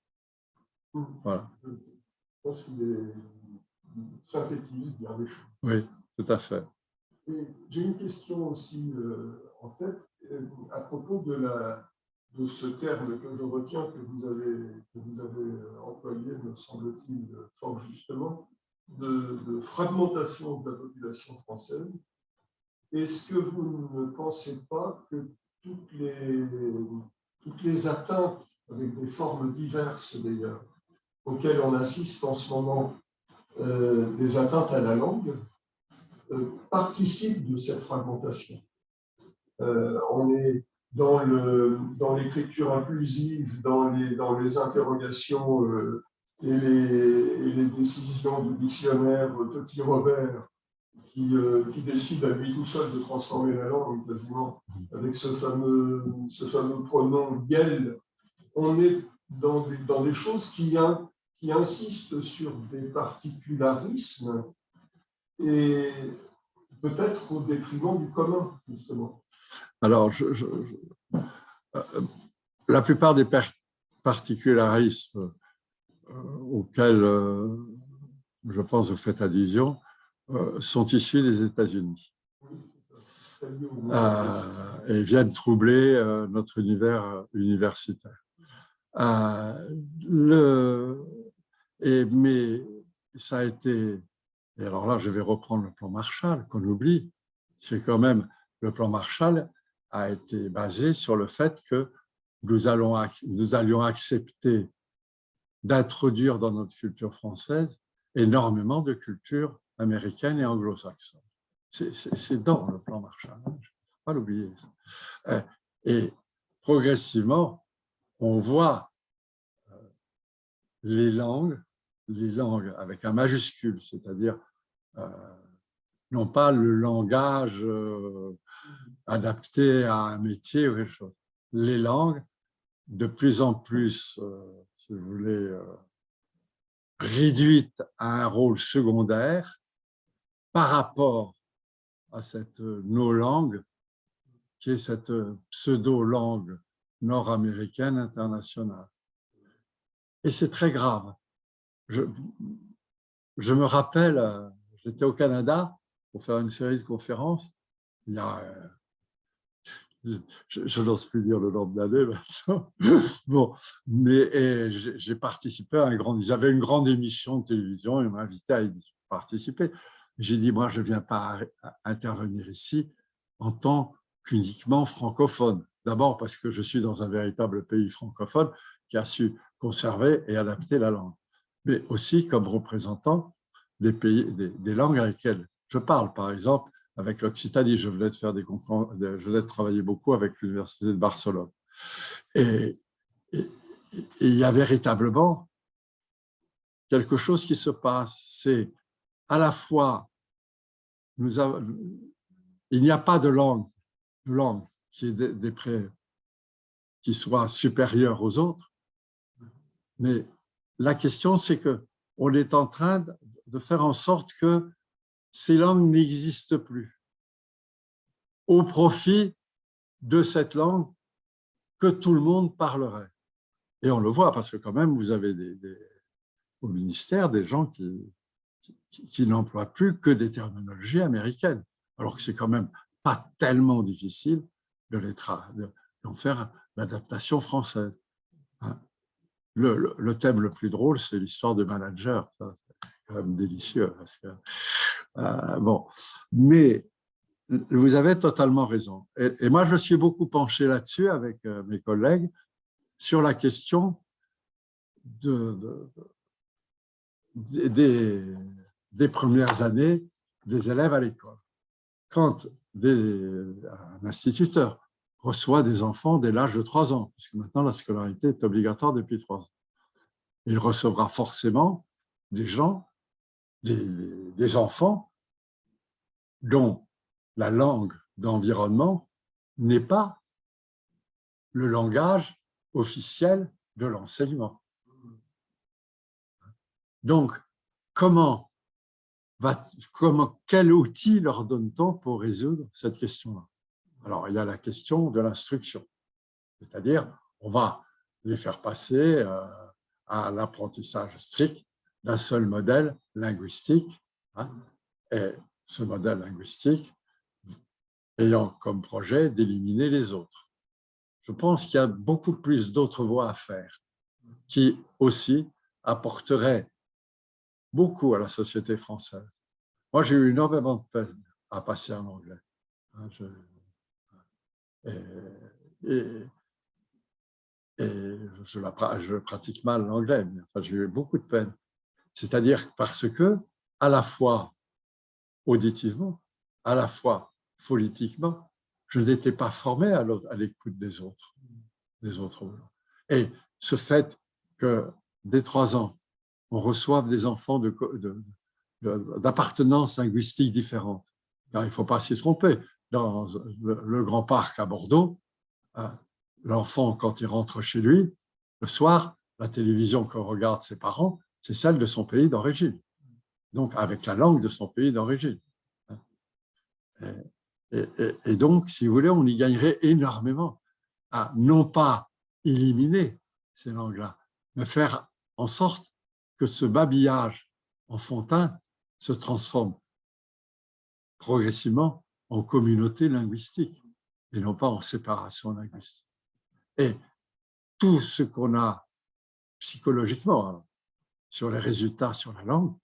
B: Voilà.
C: Je pense qu'il synthétise bien les choses.
B: Oui, tout à fait.
C: J'ai une question aussi en tête à propos de ce terme que je retiens que vous avez employé, me semble-t-il, fort justement, de fragmentation de la population française. Est-ce que vous ne pensez pas que toutes les atteintes, avec des formes diverses d'ailleurs, auxquelles on assiste en ce moment, des atteintes à la langue, participent de cette fragmentation? On est dans l'écriture inclusive, dans les interrogations et les décisions du dictionnaire Toti Robert, qui décide à lui tout seul de transformer la langue quasiment avec ce fameux pronom Gel. On est dans des choses qui insistent sur des particularismes et peut-être au détriment du commun, justement.
B: Alors, la plupart des particularismes auxquels je pense vous faites allusion sont issus des États-Unis et viennent troubler notre univers universitaire. Mais ça a été, et alors là je vais reprendre le plan Marshall qu'on oublie, c'est quand même le plan Marshall a été basé sur le fait que nous allions accepter d'introduire dans notre culture française énormément de culture américaine et anglo-saxonne. C'est dans le plan Marshall, il ne faut pas l'oublier. Et progressivement, on voit les langues avec un majuscule, c'est-à-dire non pas le langage adapté à un métier ou quelque chose. Les langues, de plus en plus, si vous voulez, réduites à un rôle secondaire par rapport à cette no-langue, qui est cette pseudo-langue nord-américaine internationale. Et c'est très grave. Je me rappelle, j'étais au Canada pour faire une série de conférences. Il y a, je n'ose plus dire le nom de l'année maintenant. Bon, mais j'ai participé à ils avaient une grande émission de télévision, ils m'ont invité à y participer. J'ai dit, moi, je ne viens pas intervenir ici en tant qu'uniquement francophone. D'abord parce que je suis dans un véritable pays francophone qui a su conserver et adapter la langue, mais aussi comme représentant des pays, des langues avec lesquelles je parle. Par exemple, avec l'Occitanie, je venais de travailler beaucoup avec l'Université de Barcelone. Et il y a véritablement quelque chose qui se passe. C'est à la fois, il n'y a pas de langue qui soit supérieure aux autres, mais la question, c'est qu'on est en train de faire en sorte que ces langues n'existent plus au profit de cette langue que tout le monde parlerait. Et on le voit parce que quand même, vous avez au ministère des gens qui n'emploient plus que des terminologies américaines, alors que c'est quand même pas tellement difficile d'en faire l'adaptation française. Le thème le plus drôle, c'est l'histoire de manager. C'est quand même délicieux. Parce que, bon. Mais vous avez totalement raison. Et moi, je suis beaucoup penché là-dessus avec mes collègues sur la question des premières années des élèves à l'école. Quand un instituteur reçoit des enfants dès l'âge de 3 ans, puisque maintenant la scolarité est obligatoire depuis 3 ans, il recevra forcément des enfants dont la langue d'environnement n'est pas le langage officiel de l'enseignement. Donc, quel outil leur donne-t-on pour résoudre cette question-là? Alors, il y a la question de l'instruction, c'est-à-dire on va les faire passer à l'apprentissage strict d'un seul modèle linguistique, et ce modèle linguistique ayant comme projet d'éliminer les autres. Je pense qu'il y a beaucoup plus d'autres voies à faire qui aussi apporteraient beaucoup à la société française. Moi, j'ai eu énormément de peine à passer en anglais. Et je pratique mal l'anglais, mais enfin, j'ai eu beaucoup de peine. C'est-à-dire parce que, à la fois auditivement, à la fois politiquement, je n'étais pas formé à l'écoute des autres. Et ce fait que, dès 3 ans, on reçoive des enfants d'appartenance linguistique différente. Car il ne faut pas s'y tromper. Dans le Grand Parc à Bordeaux, l'enfant, quand il rentre chez lui, le soir, la télévision que regardent ses parents, c'est celle de son pays d'origine. Donc, avec la langue de son pays d'origine. Et donc, si vous voulez, on y gagnerait énormément à non pas éliminer ces langues-là, mais faire en sorte que ce babillage enfantin se transforme progressivement en communauté linguistique et non pas en séparation linguistique. Et tout ce qu'on a psychologiquement sur les résultats sur la langue,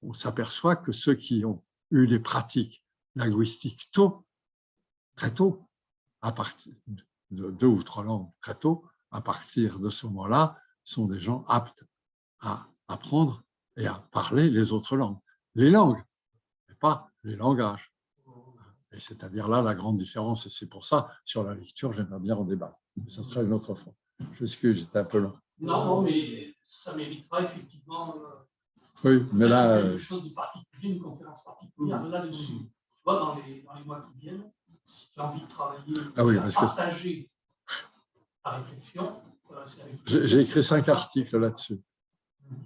B: on s'aperçoit que ceux qui ont eu des pratiques linguistiques très tôt, à partir de 2 ou 3 langues très tôt, à partir de ce moment-là, sont des gens aptes à apprendre et à parler les autres langues. Les langues, mais pas les langages. Et c'est-à-dire là la grande différence, et c'est pour ça, sur la lecture, j'aimerais bien en débattre. Mais ça sera une autre fois. Je m'excuse, j'étais un peu long.
A: Non, mais ça méritera effectivement
B: oui, mais là,
A: quelque chose de particulier, une conférence particulière là-dessus. Tu vois, dans les mois qui viennent, si tu as envie de travailler, partager ta réflexion.
B: J'ai écrit 5 articles là-dessus.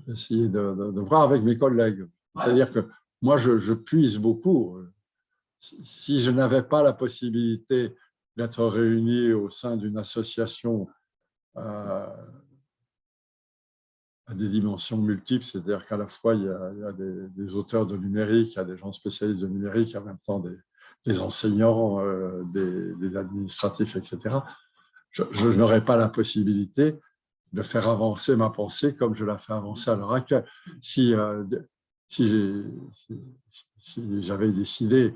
B: J'ai essayé de voir avec mes collègues. C'est-à-dire que moi, je puise beaucoup. Si je n'avais pas la possibilité d'être réuni au sein d'une association à des dimensions multiples, c'est-à-dire qu'à la fois, il y a des auteurs de numérique, il y a des gens spécialistes de numérique, il y a en même temps des enseignants, des administratifs, etc. Je n'aurais pas la possibilité de faire avancer ma pensée comme je la fais avancer à l'heure actuelle. Si j'avais décidé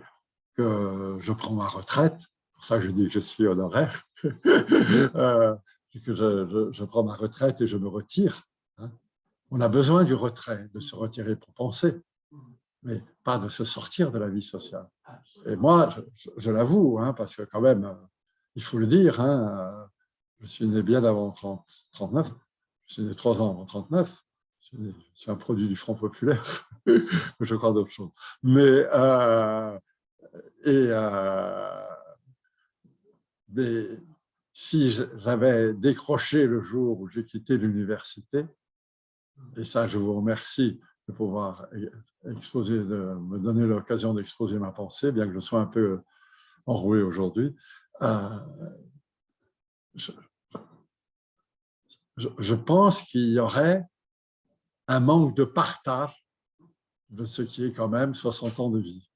B: que je prends ma retraite, c'est pour ça que je dis que je suis honoraire, que je prends ma retraite et je me retire. Hein. On a besoin du retrait, de se retirer pour penser, mais pas de se sortir de la vie sociale. Et moi, je l'avoue, hein, parce que quand même, il faut le dire, hein, je suis né bien avant 39, je suis né 3 ans avant 39, je suis un produit du Front populaire, je crois d'autres choses. Mais si j'avais décroché le jour où j'ai quitté l'université, et ça, je vous remercie de pouvoir exposer, de me donner l'occasion d'exposer ma pensée, bien que je sois un peu enroué aujourd'hui. Je pense qu'il y aurait un manque de partage de ce qui est quand même 60 ans de vie.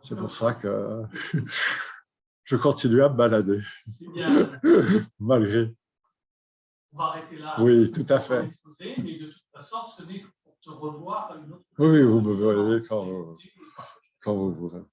B: C'est pour ça que je continue à me balader.
A: C'est bien.
B: Malgré.
A: On va arrêter là.
B: Oui, tout à fait.
A: Mais de toute façon, ce n'est que pour te revoir à une autre.
B: Oui, vous me voyez quand vous voudrez.